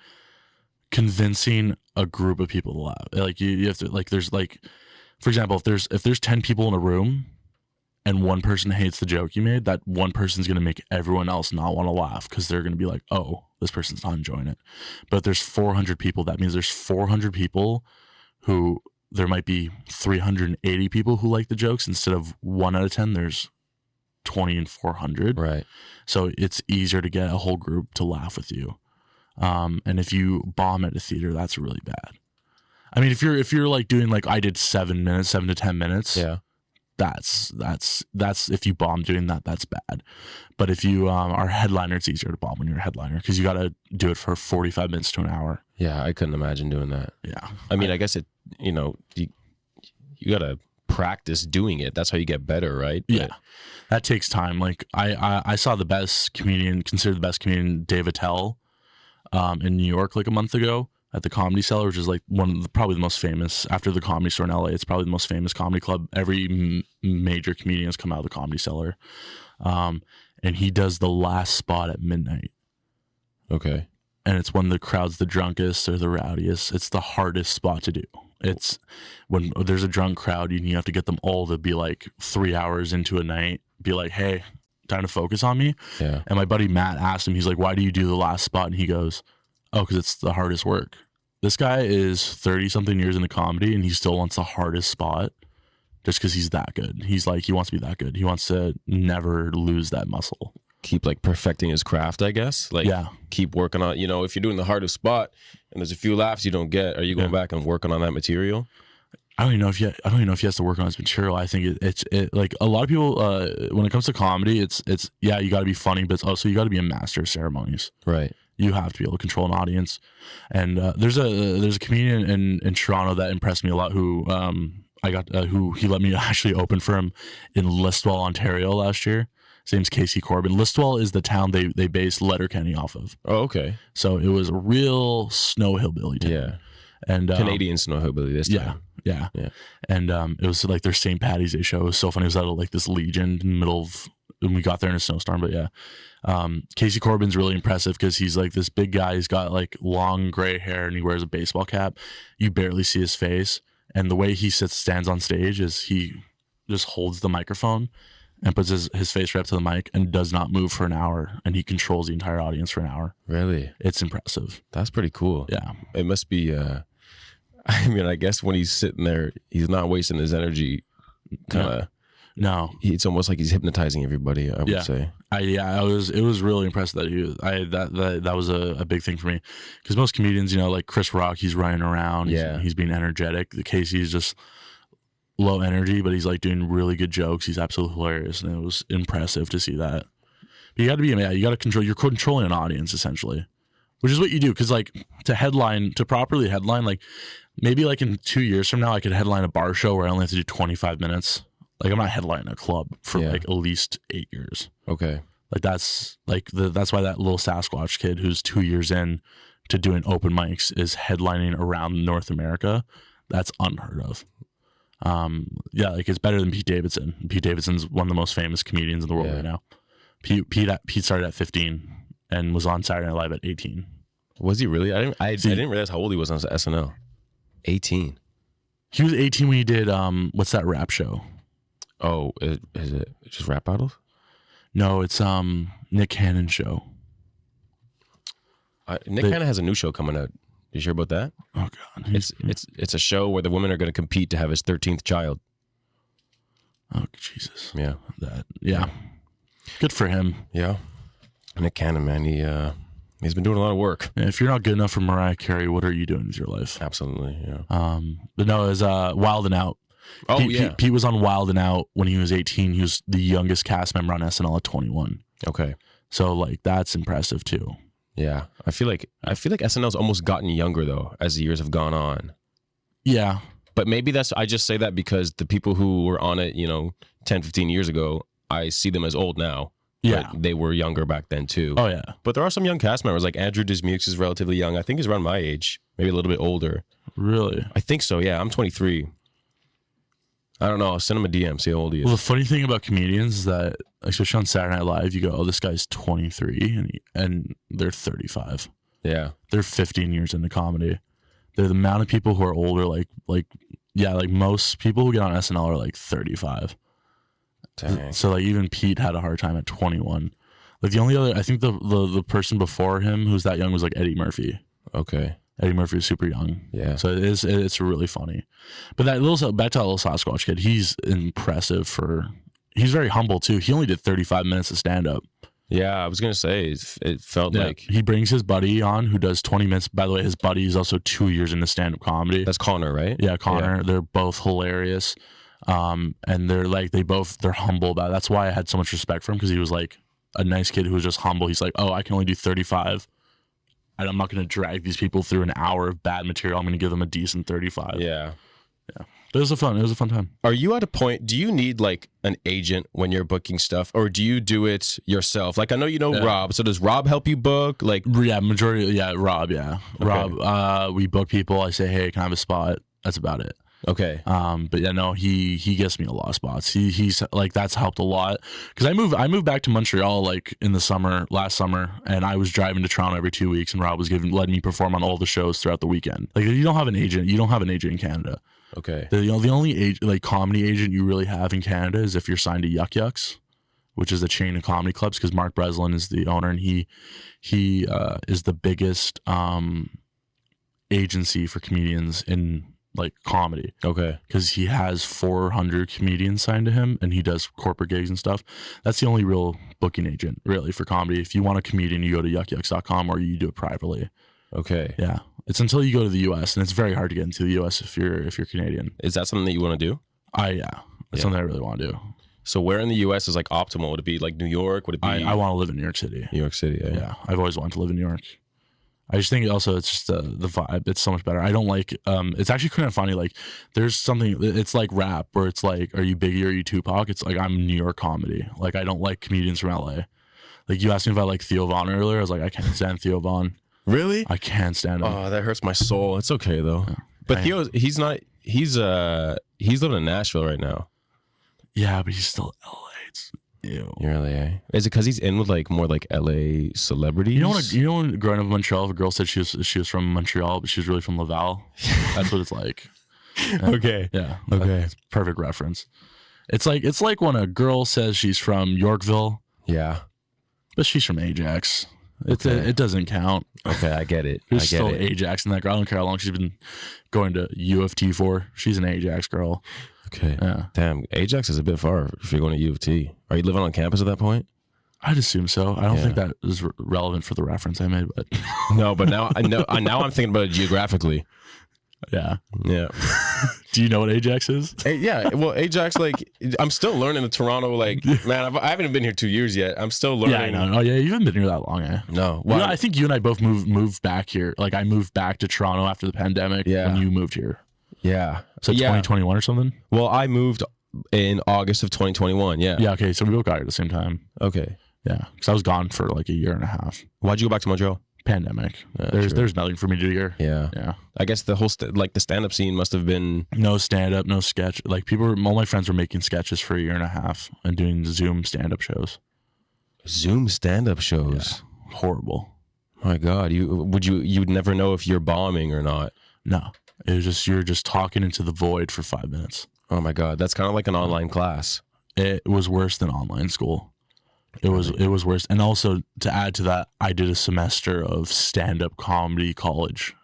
convincing a group of people to laugh. Like you have to, like, there's like, for example, if there's 10 people in a room and one person hates the joke you made, that one person's going to make everyone else not want to laugh because they're going to be like, oh, this person's not enjoying it. But if there's 400 people, that means there's 400 people who, there might be 380 people who like the jokes. Instead of 1 out of 10, there's 20 and 400. Right. So it's easier to get a whole group to laugh with you. And if you bomb at a theater, that's really bad. I mean, if you're like doing like I did 7 to 10 minutes, yeah, that's if you bomb doing that, that's bad. But if you are a headliner, it's easier to bomb when you're a headliner because you got to do it for 45 minutes to an hour. Yeah, I couldn't imagine doing that. Yeah. I mean, I guess it, you know, you got to practice doing it. That's how you get better, right? Yeah. That takes time. Like I saw the best comedian, considered the best comedian, Dave Attell, in New York like a month ago at the Comedy Cellar, which is like probably the most famous after the Comedy Store in LA. It's probably the most famous comedy club. Every major comedian has come out of the Comedy Cellar. And he does the last spot at midnight. Okay. And it's when the crowd's the drunkest or the rowdiest. It's the hardest spot to do. It's when there's a drunk crowd and you have to get them all to be like 3 hours into a night, be like, hey, time to focus on me. Yeah. And my buddy Matt asked him, he's like, why do you do the last spot? And he goes, oh, because it's the hardest work. This guy is 30 something years into comedy and he still wants the hardest spot just because he's that good. He's like, he wants to be that good. He wants to never lose that muscle. Keep like perfecting his craft, I guess. Like, yeah. Keep working on, you know, if you're doing the hardest spot and there's a few laughs you don't get, are you going back and working on that material? I don't even know if he has to work on his material. I think it's like a lot of people, when it comes to comedy, it's yeah, you got to be funny, but it's also you got to be a master of ceremonies. Right. You have to be able to control an audience. And there's a comedian in Toronto that impressed me a lot who who he let me actually open for him in Listowel, Ontario last year. His name's Casey Corbin. Listowel is the town they based Letterkenny off of. Oh, okay. So it was a real snow hillbilly town. Yeah. And Canadian snow hillbilly this time. Yeah. And it was like their St. Patty's Day show. It was so funny. It was at like this Legion in the middle of, and we got there in a snowstorm. But yeah, Casey Corbin's really impressive because he's like this big guy. He's got like long gray hair and he wears a baseball cap. You barely see his face. And the way he stands on stage is he just holds the microphone and puts his face right up to the mic and does not move for an hour. And he controls the entire audience for an hour. Really? It's impressive. That's pretty cool. Yeah. It must be, I mean, I guess when he's sitting there, he's not wasting his energy. No. It's almost like he's hypnotizing everybody, I would say. It was really impressive that that was a big thing for me. Because most comedians, you know, like Chris Rock, he's running around. He's being energetic. The Casey's just low energy, but he's like doing really good jokes. He's absolutely hilarious, and it was impressive to see that. But you got to you're controlling an audience essentially, which is what you do. Because like to properly headline, like maybe like in 2 years from now, I could headline a bar show where I only have to do 25 minutes. Like I'm not headlining a club for like at least 8 years. Okay. Like that's that's why that little Sasquatch kid who's 2 years in to doing open mics is headlining around North America. That's unheard of. Yeah, like it's better than Pete Davidson. Pete Davidson's one of the most famous comedians in the world right now. Pete started at 15 and was on Saturday Night Live at 18. Was he really? I didn't realize how old he was on SNL. 18. He was 18 when he did what's that rap show? Oh, is it just rap battles? No, it's Nick Cannon's show. Nick Cannon has a new show coming out. You sure about that? Oh God, it's a show where the women are going to compete to have his 13th child. Oh Jesus. Yeah. Yeah. Good for him. Yeah. Nick Cannon, man, he's been doing a lot of work. Yeah, if you're not good enough for Mariah Carey, what are you doing with your life? Absolutely. Yeah. But no, it was Wild and Out. Oh, Pete was on Wild and Out when he was 18. He was the youngest cast member on SNL at 21. Okay. So like that's impressive too. Yeah. I feel like SNL's almost gotten younger though as the years have gone on. Yeah. But maybe I just say that because the people who were on it, 10, 15 years ago, I see them as old now. Yeah. But they were younger back then too. Oh yeah. But there are some young cast members, like Andrew Dismukes is relatively young. I think he's around my age, maybe a little bit older. Really? I think so, yeah. I'm 23. I don't know. I'll send him a DM, see how old he is. Well, the funny thing about comedians is that, especially on Saturday Night Live, you go, oh, this guy's 23, and they're 35. Yeah. They're 15 years into comedy. They're the amount of people who are older, like most people who get on SNL are like 35. Dang. So like even Pete had a hard time at 21. Like the only other, I think the person before him who's that young was like Eddie Murphy. Okay. Eddie Murphy is super young. Yeah. So it's really funny. But back to that little Sasquatch kid, he's impressive he's very humble too. He only did 35 minutes of stand up. Yeah, I was going to say, it felt like... He brings his buddy on who does 20 minutes. By the way, his buddy is also 2 years into stand up comedy. That's Connor, right? Yeah, Connor. Yeah. They're both hilarious. And they're like, they're humble about it. That's why I had so much respect for him, because he was like a nice kid who was just humble. He's like, oh, I can only do 35. And I'm not going to drag these people through an hour of bad material. I'm going to give them a decent 35. Yeah. Yeah. It was a fun time. Are you at a point, do you need like an agent when you're booking stuff, or do you do it yourself? Like I know Rob, so does Rob help you book? Like Rob, yeah. Okay. Rob, we book people. I say, hey, can I have a spot? That's about it. Okay. But yeah, no, he gets me a lot of spots. He's like, that's helped a lot, because I moved back to Montreal like in the last summer, and I was driving to Toronto every 2 weeks, and Rob was letting me perform on all the shows throughout the weekend. Like you don't have an agent in Canada. Okay. The only comedy agent you really have in Canada is if you're signed to Yuck Yucks, which is a chain of comedy clubs, because Mark Breslin is the owner, and he is the biggest agency for comedians in like comedy. Okay. Because he has 400 comedians signed to him, and he does corporate gigs and stuff. That's the only real booking agent really for comedy. If you want a comedian, you go to yuckyucks.com, or you do it privately. Okay. Yeah. It's until you go to the US, and it's very hard to get into the US if you're Canadian. Is that something that you want to do? That's something I really want to do. So where in the US is like optimal? Would it be like New York? Would it be I want to live in New York City. New York City, yeah. Yeah. I've always wanted to live in New York. I just think also it's just the vibe. It's so much better. I don't like it's actually kind of funny. Like there's something, it's like rap where it's like, are you Biggie or are you Tupac? It's like, I'm New York comedy. Like I don't like comedians from LA. Like you asked me if I like Theo Von earlier. I was like, I can't stand Theo Von. Really? I can't stand him. Oh, that hurts my soul. It's okay though. Yeah. But Theo, he's living in Nashville right now. Yeah, but he's still LA. It's ew. You're LA. Is it because he's in with like more like LA celebrities? You know when growing up in Montreal, if a girl said she was from Montreal, but she was really from Laval. That's what it's like. Okay. Yeah. Okay. That's perfect reference. It's like when a girl says she's from Yorkville. Yeah. But she's from Ajax. Okay. It doesn't count. Okay, I get it. There's still Ajax in that girl. I don't care how long she's been going to U of T for. She's an Ajax girl. Okay. Yeah. Damn, Ajax is a bit far if you're going to U of T. Are you living on campus at that point? I'd assume so. I don't think that is relevant for the reference I made, but no. But now I know. Now I'm thinking about it geographically. Yeah. Yeah. Do you know what Ajax is? Yeah. Well, Ajax, like, I'm still learning the Toronto, like, man, I haven't been here 2 years yet. I'm still learning. Yeah, I know. Oh, yeah, you haven't been here that long, eh? No. Well, I think you and I both moved back here. Like, I moved back to Toronto after the pandemic, and you moved here. Yeah. So 2021 or something? Well, I moved in August of 2021, yeah. Yeah, okay, so we both got here at the same time. Okay. Yeah, because I was gone for like a year and a half. Why'd you go back to Montreal? Pandemic. True. There's nothing for me to do here. Yeah. I guess the whole the stand-up scene must have been no stand-up, no sketch. Like all my friends were making sketches for a year and a half and doing Zoom stand-up shows. Zoom stand-up shows. Yeah. Horrible. My God, you'd never know if you're bombing or not. No, it was just you're just talking into the void for 5 minutes. Oh my God, that's kind of like an online class. It was worse than online school. It was worse. And also to add to that, I did a semester of stand-up comedy college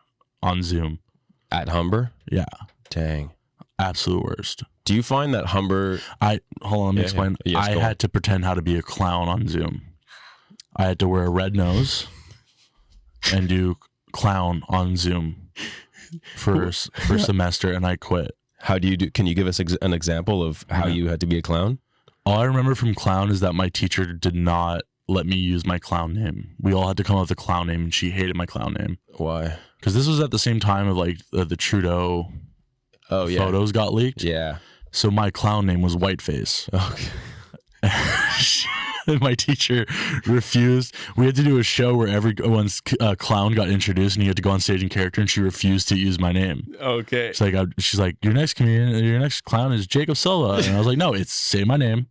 on Zoom. At Humber? Yeah. Dang. Absolute worst. Do you find that Humber... Hold on, let me explain. Yeah. Yes, I had to pretend how to be a clown on Zoom. I had to wear a red nose and do clown on Zoom for semester, and I quit. How do you do? Can you give us an example of how you had to be a clown? All I remember from clown is that my teacher did not let me use my clown name. We all had to come up with a clown name, and she hated my clown name. Why? Because this was at the same time of like the Trudeau photos got leaked. Yeah. So my clown name was Whiteface. Okay. My teacher refused. We had to do a show where everyone's clown got introduced, and he had to go on stage in character, and she refused to use my name. Okay. She's like, your next clown is Jacob Silva, and I was like, no, it's say my name.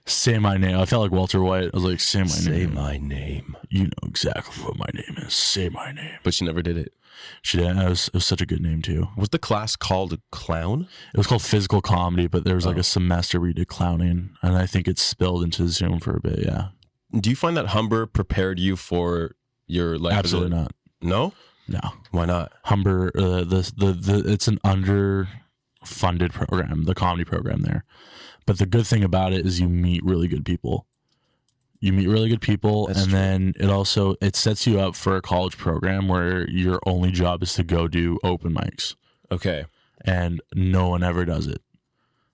Say my name. I felt like Walter White. I was like, say my name. Say my name. You know exactly what my name is. Say my name. But she never did it. She did. It was such a good name too. Was the class called Clown? It was called Physical Comedy, but there was like a semester where you did clowning, and I think it spilled into Zoom for a bit. Yeah. Do you find that Humber prepared you for your like? Absolutely not. No. No. Why not? Humber, it's an underfunded program, the comedy program there. But the good thing about it is you meet really good people. That's true. Then it sets you up for a college program where your only job is to go do open mics. Okay. And no one ever does it.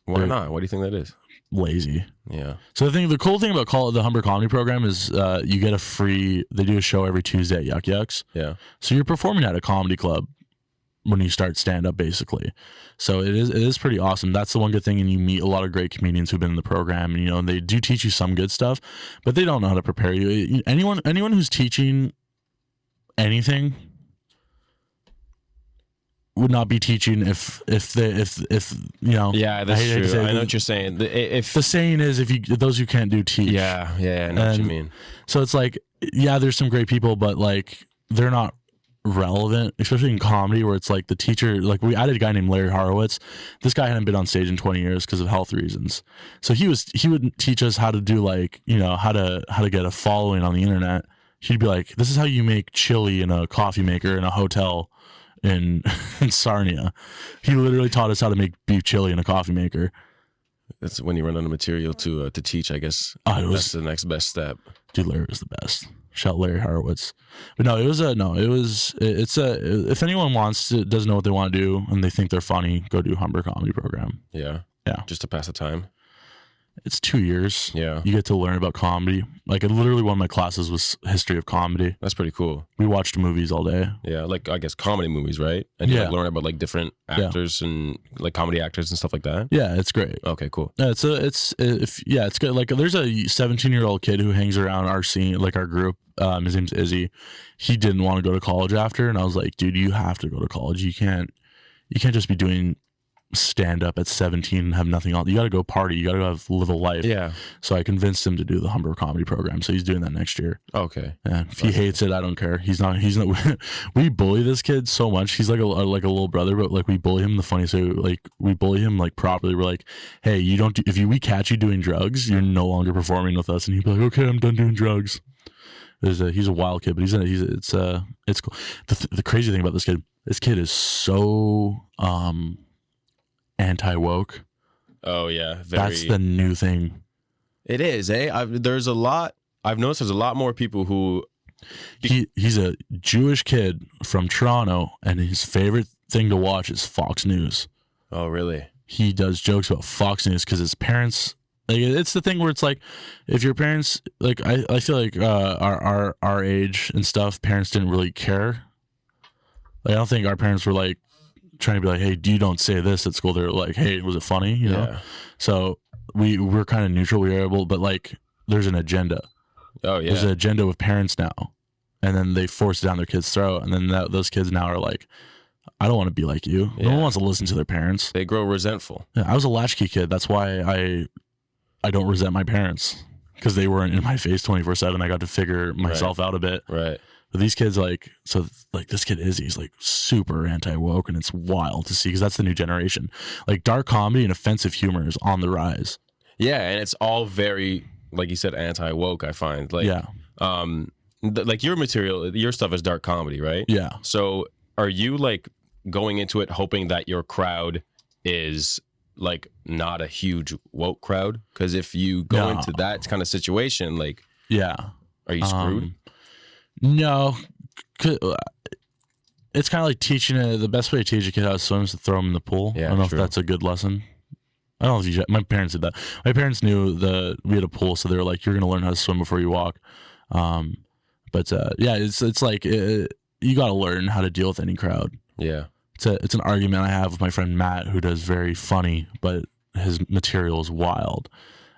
Why not? What do you think that is? Lazy. Yeah. So the cool thing about the Humber Comedy Program is you get they do a show every Tuesday at Yuck Yucks. Yeah. So you're performing at a comedy club when you start stand up, basically. So it is pretty awesome. That's the one good thing, and you meet a lot of great comedians who've been in the program, and they do teach you some good stuff, but they don't know how to prepare you. Anyone who's teaching anything would not be teaching if Yeah, that's true. I know what you're saying. If the saying is, those who can't do teach. Yeah, I know what you mean. So it's like, yeah, there's some great people, but like they're not relevant, especially in comedy, where it's like the teacher, like we added a guy named Larry Horowitz. This guy hadn't been on stage in 20 years because of health reasons. So he would teach us how to do like, how to get a following on the internet. He'd be like, this is how you make chili in a coffee maker in a hotel in Sarnia. He literally taught us how to make beef chili in a coffee maker. That's when you run out of material to teach, I guess. That's the next best step. Dude, Larry was the best. Shout Larry Horowitz. But no, if anyone doesn't know what they want to do and they think they're funny, go do Humber Comedy Program. Yeah. Yeah. Just to pass the time. It's 2 years. Yeah. You get to learn about comedy. Like literally one of my classes was history of comedy. That's pretty cool. We watched movies all day. Yeah, like I guess comedy movies, right? And you like learn about like different actors and like comedy actors and stuff like that. Yeah, it's great. Okay, cool. Yeah, it's good. Like there's a 17-year-old kid who hangs around our scene, like our group. His name's Izzy. He didn't want to go to college after, and I was like, dude, you have to go to college. You can't just be doing stand up at 17 and have nothing on. You got to go party. You got to live a life. Yeah. So I convinced him to do the Humber Comedy Program. So he's doing that next year. Okay. Yeah. If he hates it, I don't care. He's not. We bully this kid so much. He's like a little brother, but like we bully him the funniest way. Like we bully him like properly. We're like, hey, we catch you doing drugs, you're no longer performing with us. And he'd be like, okay, I'm done doing drugs. He's a wild kid, but it's cool. The crazy thing about this kid is so anti-woke. Oh yeah, that's the new thing. It is, eh? I've noticed there's a lot more people who he's a Jewish kid from Toronto, and his favorite thing to watch is Fox News. Oh really? He does jokes about Fox News because his parents, like, it's the thing where it's like, if your parents, like, I feel like our age and stuff, parents didn't really care. Like, I don't think our parents were like trying to be like, hey, you don't say this at school. They're like, hey, was it funny? You know? So we're kind of neutral. We were able, but like, there's an agenda. Oh yeah. There's an agenda with parents now, and then they force it down their kids' throat, and then those kids now are like, I don't want to be like you. No one wants to listen to their parents. They grow resentful. Yeah, I was a latchkey kid. That's why I don't resent my parents, because they weren't in my face 24/7. I got to figure myself out a bit. Right. But these kids, like this kid Izzy's like super anti-woke, and it's wild to see because that's the new generation. Like dark comedy and offensive humor is on the rise. Yeah, and it's all very, like you said, anti-woke, I find. Like, yeah. Like your material, your stuff is dark comedy, right? Yeah. So are you like going into it hoping that your crowd is like not a huge woke crowd? Because if you go into that kind of situation, like, yeah, are you screwed? No. It's kind of like teaching the best way to teach a kid how to swim is to throw him in the pool. Yeah, I don't know true. if that's a good lesson. I don't know if my parents did that. My parents knew we had a pool, so they were like, "You're gonna learn how to swim before you walk." But it's like you got to learn how to deal with any crowd. Yeah, it's an argument I have with my friend Matt, who does very funny, but his material is wild.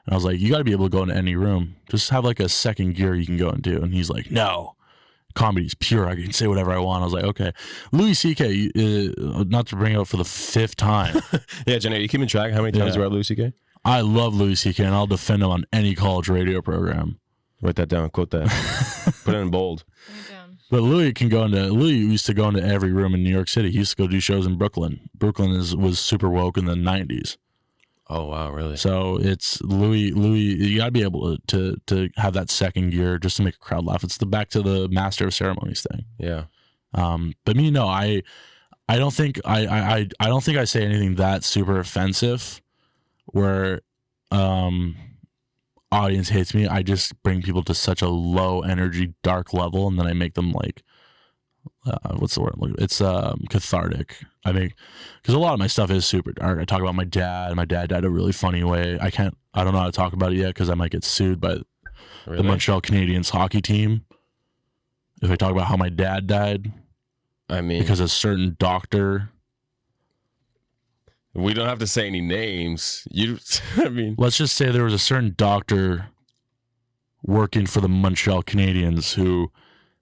And I was like, you got to be able to go into any room. Just have like a second gear you can go into. And he's like, no. Comedy's pure. I can say whatever I want. I was like, okay. Louis C.K., not to bring it up for the 5th time. Yeah, Jenny, are you keeping track how many times you're at Louis C.K.? I love Louis C.K., and I'll defend him on any college radio program. Write that down. Quote that. Put it in bold. But Louis used to go into every room in New York City. He used to go do shows in Brooklyn. Brooklyn was super woke in the 90s. Oh, wow, really? So it's Louis, you got to be able to have that second gear just to make a crowd laugh. It's back to the master of ceremonies thing. Yeah. But me, no, I don't think I don't think I say anything that super offensive where audience hates me. I just bring people to such a low energy, dark level, and then I make them like, what's the word? It's cathartic. I mean, because a lot of my stuff is super dark. I talk about my dad. My dad died a really funny way. I don't know how to talk about it yet because I might get sued by the Montreal Canadiens hockey team if I talk about how my dad died. I mean, because a certain doctor. We don't have to say any names. I mean, let's just say there was a certain doctor working for the Montreal Canadiens who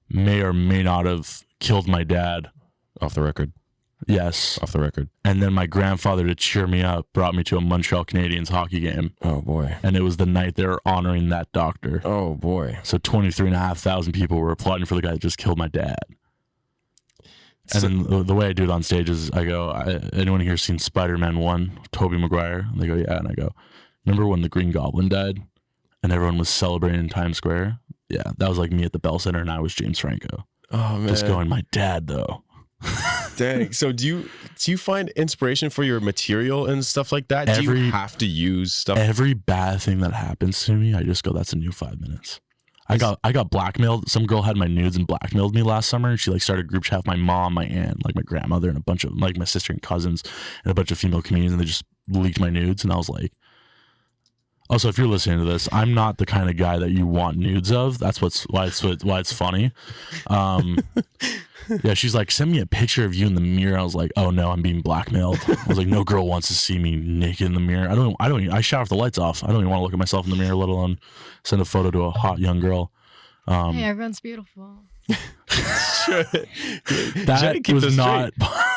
may or may not have killed my dad. Off the record. Yes. Off the record. And then my grandfather, to cheer me up, brought me to a Montreal Canadiens hockey game. Oh, boy. And it was the night they were honoring that doctor. Oh, boy. So 23,500 people were applauding for the guy that just killed my dad. And then the way I do it on stage is I go, anyone here seen Spider-Man 1, Tobey Maguire? And they go, yeah. And I go, remember when the Green Goblin died and everyone was celebrating in Times Square? Yeah, that was like me at the Bell Center and I was James Franco. Oh, man. Just going, my dad, though. Dang. So do you find inspiration for your material and stuff like that? Do you have to use stuff? Every bad thing that happens to me, I just go, that's a new 5 minutes. I got blackmailed. Some girl had my nudes and blackmailed me last summer, and she like started a group chat with my mom, my aunt, like my grandmother, and a bunch of like my sister and cousins, and a bunch of female comedians, and they just leaked my nudes, and I was like, also, if you're listening to this, I'm not the kind of guy that you want nudes of. That's why it's funny. Yeah, she's like, send me a picture of you in the mirror. I was like, oh no, I'm being blackmailed. I was like, no girl wants to see me naked in the mirror. I shut off the lights off. I don't even want to look at myself in the mirror, let alone send a photo to a hot young girl. Hey, everyone's beautiful. That was not.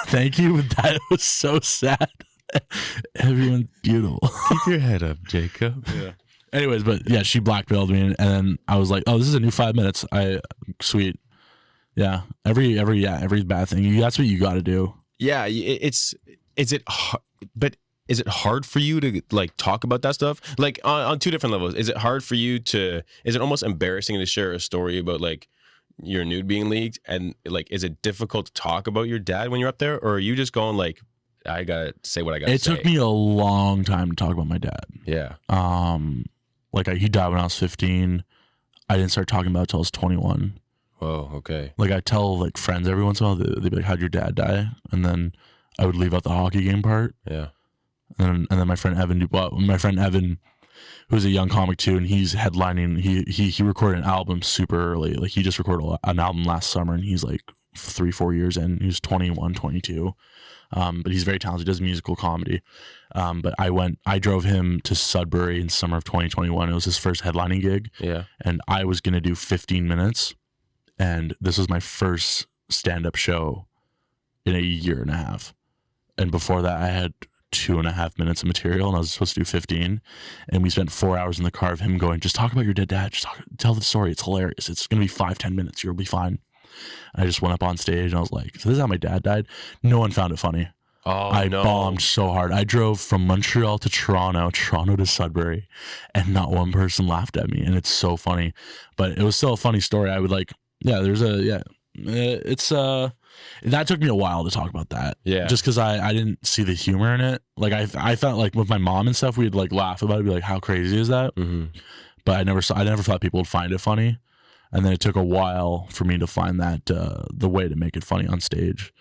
Thank you. That was so sad. Everyone's beautiful. Keep your head up, Jacob. Yeah. Anyways, but yeah, she blackmailed me, and then I was like, "Oh, this is a new 5 minutes." Sweet. Yeah. Every bad thing. That's what you got to do. Yeah. Is it hard for you to like talk about that stuff? Like on two different levels. Is it hard for you is it almost embarrassing to share a story about like your nude being leaked? And like, is it difficult to talk about your dad when you're up there? Or are you just going like, I gotta say what I gotta say? It took me a long time to talk about my dad. Yeah. He died when I was 15. I didn't start talking about it until I was 21. Whoa, okay. Like I tell like friends every once in a while, they'd be like, how'd your dad die? And then I would leave out the hockey game part. Yeah. And then my friend Evan who's a young comic too, and he's headlining. He recorded an album super early. Like he just recorded an album last summer, and he's like 3-4 years in. He's 21, 22. But he's very talented. He does musical comedy. But I drove him to Sudbury in summer of 2021. It was his first headlining gig. Yeah. And I was going to do 15 minutes. And this was my first stand-up show in a year and a half. And before that, I had 2.5 minutes of material, and I was supposed to do 15. And we spent 4 hours in the car of him going, just talk about your dead dad. Tell the story. It's hilarious. It's going to be 5-10 minutes. You'll be fine. And I just went up on stage, and I was like, so this is how my dad died? No one found it funny. Oh, I bombed so hard. I drove from Montreal to Toronto to Sudbury, and not one person laughed at me. And it's so funny. But it was still a funny story. I would like, it's that took me a while to talk about that. Yeah. Just because I didn't see the humor in it. Like I felt like with my mom and stuff, we'd like laugh about it, be like, how crazy is that? Mm-hmm. But I never thought people would find it funny. And then it took a while for me to find that the way to make it funny on stage.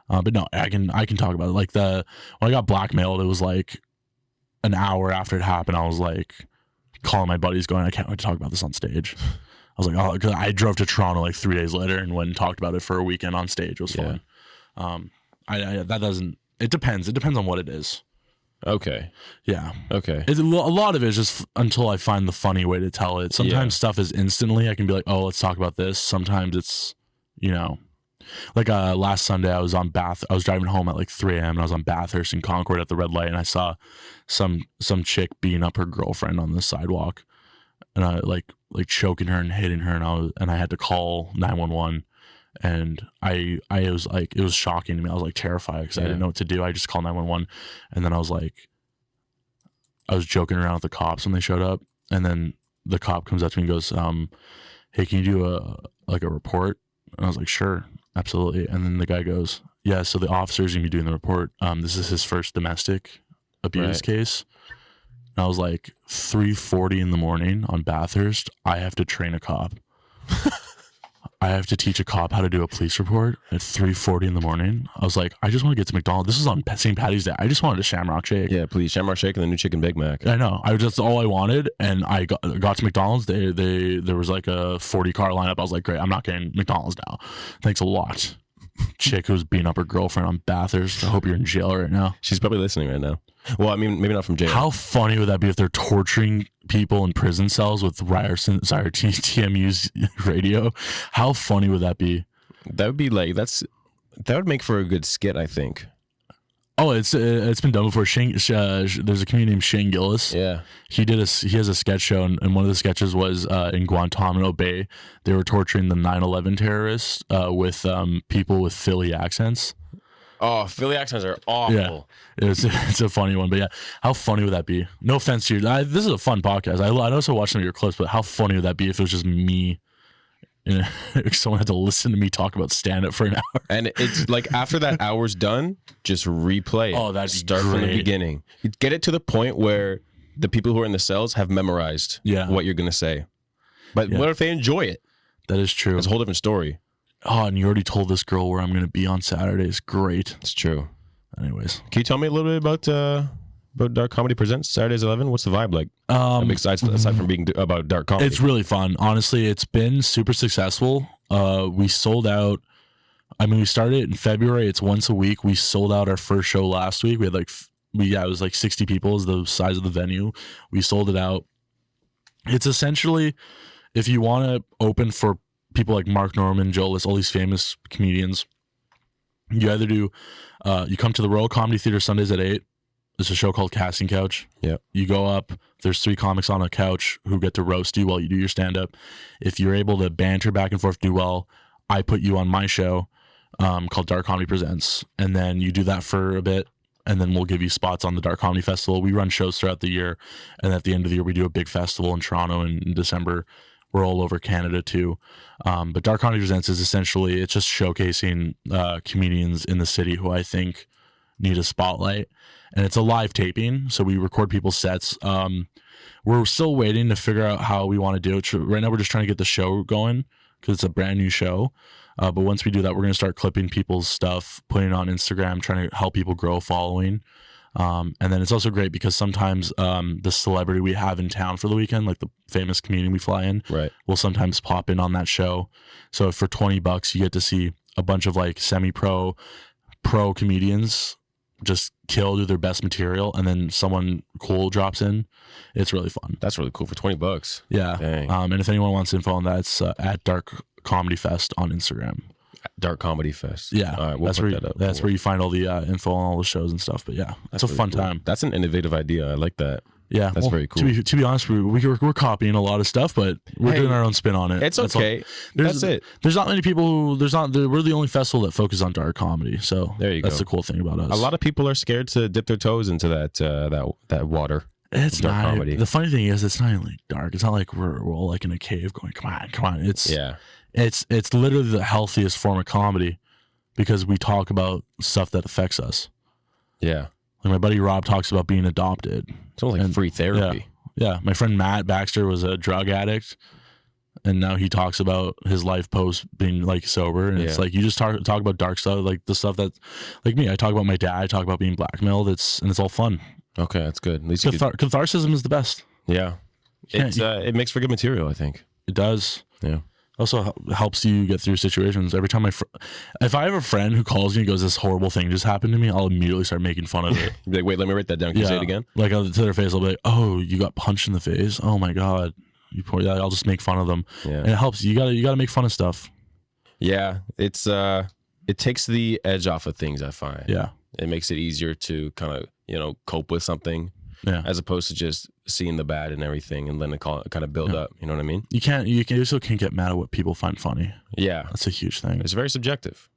But no, I can talk about it. Like when I got blackmailed, it was like an hour after it happened. I was like calling my buddies, going, I can't wait to talk about this on stage. I was like, oh, because I drove to Toronto like 3 days later and went and talked about it for a weekend on stage. It was fun. It depends. It depends on what it is. Okay. Yeah. Okay. A lot of it is just until I find the funny way to tell it. Sometimes stuff is instantly, I can be like, oh, let's talk about this. Sometimes it's, like last Sunday I was driving home at like 3 a.m. and I was on Bathurst and Concord at the red light, and I saw some chick beating up her girlfriend on the sidewalk, and I like choking her and hitting her, and I had to call 911, and I was like, it was shocking to me. I was like terrified because I didn't know what to do. I just called 911, and then I was joking around with the cops when they showed up, and then the cop comes up to me and goes, hey, can you do a report? And I was like, sure, absolutely. And then the guy goes, yeah, so the officer's gonna be doing the report. This is his first domestic abuse case. And I was like, 3:40 in the morning on Bathurst, I have to train a cop. I have to teach a cop how to do a police report at 3:40 in the morning. I was like, I just want to get to McDonald's. This is on St. Patty's Day. I just wanted a Shamrock Shake. Yeah, please. Shamrock Shake and the new chicken Big Mac. I know. That's all I wanted. And I got to McDonald's. There was like a 40-car lineup. I was like, great, I'm not getting McDonald's now. Thanks a lot. Chick who was beating up her girlfriend on Bathurst. I hope you're in jail right now. She's probably listening right now. Well, I mean, maybe not from jail. How funny would that be if they're torturing people in prison cells with TMU's radio? How funny would that be? That would be like, that would make for a good skit, I think. Oh, it's been done before. There's a comedian named Shane Gillis. Yeah, he has a sketch show, and one of the sketches was in Guantanamo Bay. They were torturing the 9/11 terrorists with people with Philly accents. Oh, Philly accents are awful. Yeah, it's a funny one, but yeah, how funny would that be? No offense to you. This is a fun podcast. I also watched some of your clips, but how funny would that be if it was just me? Someone had to listen to me talk about stand-up for an hour. And it's like after that hour's done, just replay it. Oh, that's start from the beginning. You get it to the point where the people who are in the cells have memorized what you're going to say. But what if they enjoy it? That is true. It's a whole different story. Oh, and you already told this girl where I'm going to be on Saturday. It's great. It's true. Anyways. Can you tell me a little bit about Dark Comedy Presents Saturdays 11? What's the vibe like? Aside from being about dark comedy, it's really fun. Honestly, it's been super successful. We sold out. I mean, we started it in February. It's once a week. We sold out our first show last week. We had it was like 60 people is the size of the venue. We sold it out. It's essentially, if you want to open for people like Mark Norman, Joe List, all these famous comedians, you either do, you come to the Royal Comedy Theater Sundays at 8. It's a show called Casting Couch. Yeah. You go up, there's 3 comics on a couch who get to roast you while you do your stand-up. If you're able to banter back and forth, do well, I put you on my show called Dark Comedy Presents. And then you do that for a bit, and then we'll give you spots on the Dark Comedy Festival. We run shows throughout the year, and at the end of the year, we do a big festival in Toronto in December. We're all over Canada too. But Dark Comedy Presents is essentially, it's just showcasing comedians in the city who I think need a spotlight. And it's a live taping, so we record people's sets. We're still waiting to figure out how we want to do it. Right now, we're just trying to get the show going because it's a brand new show. But once we do that, we're going to start clipping people's stuff, putting it on Instagram, trying to help people grow a following. And then it's also great because sometimes the celebrity we have in town for the weekend, like the famous comedian we fly in, right, will sometimes pop in on that show. So for $20, you get to see a bunch of like semi-pro, pro comedians just do their best material, and then someone cool drops in. It's really fun. That's really cool for $20. Yeah. Dang. And if anyone wants info on that, it's at Dark Comedy Fest on Instagram. Dark Comedy Fest. Yeah. All right, we'll that's put where that up. that's where you find all the info on all the shows and stuff. But yeah, it's a really fun cool. time. That's an innovative idea. I like that. Yeah, that's very cool. To be honest, we're copying a lot of stuff, but we're doing our own spin on it. It's okay. That's it. There's not many people who we're the only festival that focuses on dark comedy. So there you that's go. the cool thing about us. A lot of people are scared to dip their toes into that water. It's dark not. comedy. The funny thing is, it's not even like dark. It's not like we're all like in a cave going, come on. It's literally the healthiest form of comedy because we talk about stuff that affects us. Yeah. Like my buddy Rob talks about being adopted. It's almost like free therapy. Yeah. My friend Matt Baxter was a drug addict, and now he talks about his life post being like sober. And it's like you just talk about dark stuff, like the stuff that, like me, I talk about my dad. I talk about being blackmailed. It's all fun. Okay, that's good. At least catharsis is the best. Yeah, it makes for good material. I think it does. Yeah. Also helps you get through situations. Every time if I have a friend who calls me and goes, "This horrible thing just happened to me," I'll immediately start making fun of it. Like, wait, let me write that down. Can you say it again? Like to their face, I'll be like, "Oh, you got punched in the face. Oh my god." I'll just make fun of them. Yeah. And it helps. You gotta make fun of stuff. Yeah, it takes the edge off of things. I find. Yeah. It makes it easier to kind of cope with something. Yeah. As opposed to just seeing the bad and everything and then it kind of build up. You know what I mean? You still can't get mad at what people find funny. Yeah. That's a huge thing. It's very subjective.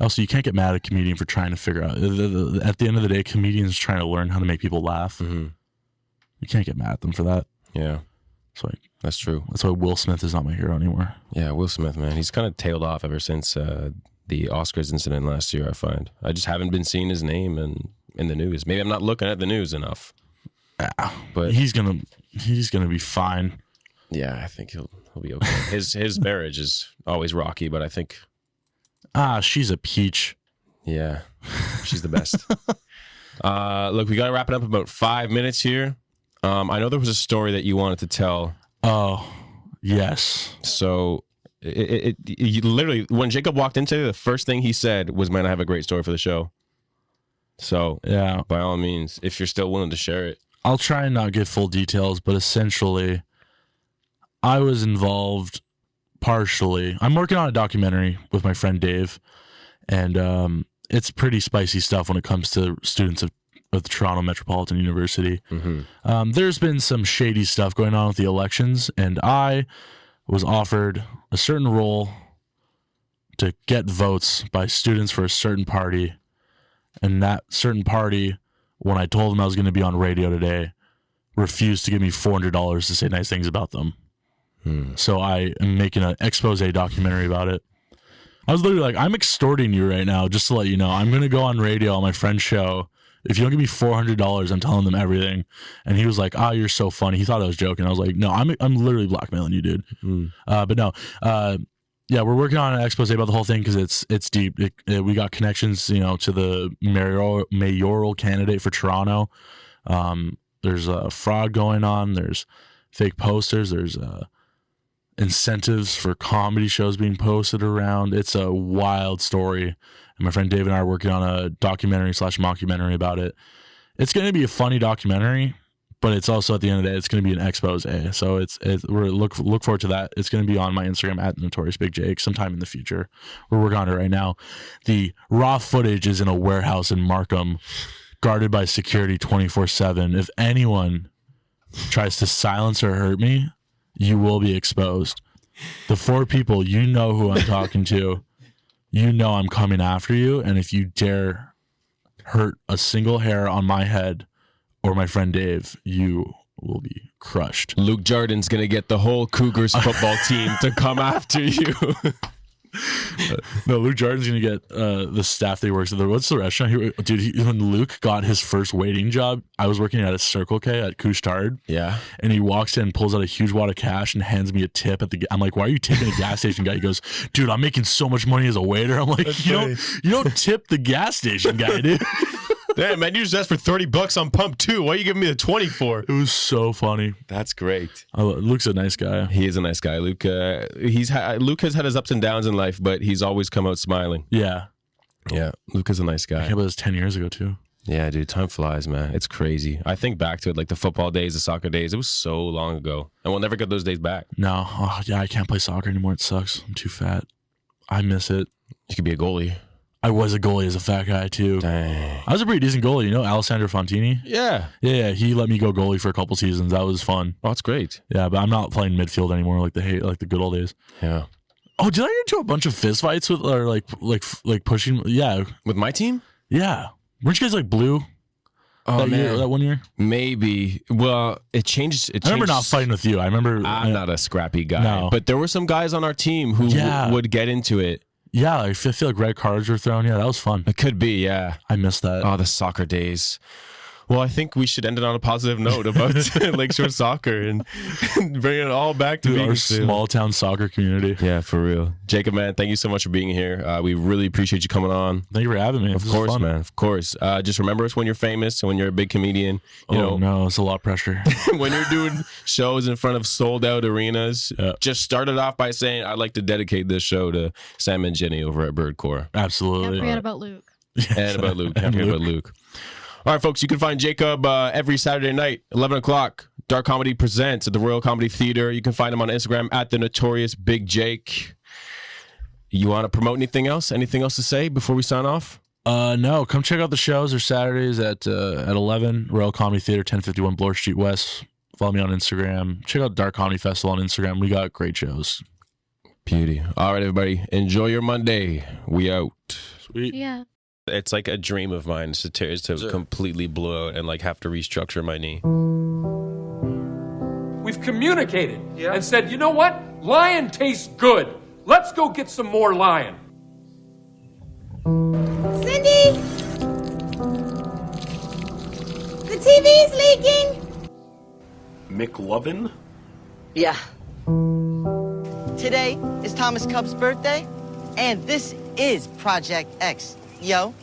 Also, you can't get mad at a comedian for trying to figure out. At the end of the day, comedians trying to learn how to make people laugh. Mm-hmm. You can't get mad at them for that. Yeah. That's true. That's why Will Smith is not my hero anymore. Yeah, Will Smith, man. He's kind of tailed off ever since the Oscars incident last year, I find. I just haven't been seeing his name in the news. Maybe I'm not looking at the news enough. But he's gonna be fine. Yeah, I think he'll be okay. His marriage is always rocky, but I think she's a peach. Yeah. She's the best. Look, we gotta wrap it up in about 5 minutes here. I know there was a story that you wanted to tell. Oh, yes. So you literally, when Jacob walked into it, the first thing he said was, "Man, I have a great story for the show." So yeah, by all means, if you're still willing to share it. I'll try and not give full details, but essentially, I was involved partially. I'm working on a documentary with my friend Dave, and it's pretty spicy stuff when it comes to students of the Toronto Metropolitan University. Mm-hmm. There's been some shady stuff going on with the elections, and I was offered a certain role to get votes by students for a certain party, and that certain party, when I told them I was going to be on radio today, refused to give me $400 to say nice things about them. So I am making an expose documentary about it. I was literally like, I'm extorting you right now, just to let you know. I'm going to go on radio on my friend's show. If you don't give me $400, I'm telling them everything. And he was like, "You're so funny." He thought I was joking. I was like, "No, I'm literally blackmailing you, dude." But no, yeah, we're working on an expose about the whole thing because it's deep. We got connections, to the mayoral candidate for Toronto. There's a fraud going on. There's fake posters. There's incentives for comedy shows being posted around. It's a wild story. And my friend Dave and I are working on a documentary/mockumentary about it. It's going to be a funny documentary, but it's also, at the end of the day, it's going to be an expose. So we're look forward to that. It's going to be on my Instagram at Notorious Big Jake sometime in the future. We're working on it right now. The raw footage is in a warehouse in Markham, guarded by security 24/7. If anyone tries to silence or hurt me, you will be exposed. The 4 people, you know who I'm talking to. You know I'm coming after you, and if you dare hurt a single hair on my head or my friend Dave, you will be crushed. Luke Jordan's going to get the whole Cougars football team to come after you. No, Luke Jordan's going to get the staff that he works with. What's the restaurant? When Luke got his first waiting job, I was working at a Circle K at Couche-Tard. Yeah. And he walks in, pulls out a huge wad of cash, and hands me a tip. I'm like, "Why are you tipping a gas station guy?" He goes, "Dude, I'm making so much money as a waiter." I'm like, you don't tip the gas station guy, dude. Damn, man, you just asked for $30 on pump 2. Why are you giving me the 20 for? It was so funny. That's great. Luke's a nice guy. He is a nice guy. Luke Luke has had his ups and downs in life, but he's always come out smiling. Yeah. Yeah, Luke is a nice guy. I can't believe it was 10 years ago, too. Yeah, dude, time flies, man. It's crazy. I think back to it, like the football days, the soccer days. It was so long ago, and we'll never get those days back. No. Oh, yeah, I can't play soccer anymore. It sucks. I'm too fat. I miss it. You could be a goalie. I was a goalie as a fat guy, too. Dang. I was a pretty decent goalie. You know Alessandro Fontini? Yeah. Yeah, he let me go goalie for a couple seasons. That was fun. Oh, that's great. Yeah, but I'm not playing midfield anymore like the good old days. Yeah. Oh, did I get into a bunch of fist fights with, or like pushing? Yeah. With my team? Yeah. Weren't you guys like blue? Oh, man. That 1 year? Maybe. Well, it changed. I remember not fighting with you. I remember. I'm not a scrappy guy. No. But there were some guys on our team who would get into it. Yeah, I feel like red cards were thrown. Yeah, that was fun. It could be, yeah. I missed that. Oh, the soccer days. Well, I think we should end it on a positive note about Lakeshore soccer and bring it all back to Dude, being our small town soccer community. Yeah, for real. Jacob, man, thank you so much for being here. We really appreciate you coming on. Thank you for having me. Of course, man. Of course. Just remember us when you're famous and when you're a big comedian. You know, no, it's a lot of pressure. when you're doing shows in front of sold out arenas, just start it off by saying, I'd like to dedicate this show to Sam and Jenny over at Birdcore. Absolutely. Can't forget about Luke. And about Luke. Can't forget about Luke. All right, folks, you can find Jacob every Saturday night, 11 o'clock. Dark Comedy Presents at the Royal Comedy Theater. You can find him on Instagram at the Notorious Big Jake. You want to promote anything else? Anything else to say before we sign off? No, come check out the shows. They're Saturdays at 11, Royal Comedy Theater, 1051 Bloor Street West. Follow me on Instagram. Check out Dark Comedy Festival on Instagram. We got great shows. Beauty. All right, everybody. Enjoy your Monday. We out. Sweet. Yeah. It's like a dream of mine is to completely blow out and like have to restructure my knee. We've communicated and said, you know what? Lion tastes good. Let's go get some more lion. Cindy? The TV's leaking. McLovin? Yeah. Today is Thomas Cup's birthday, and this is Project X. Yo.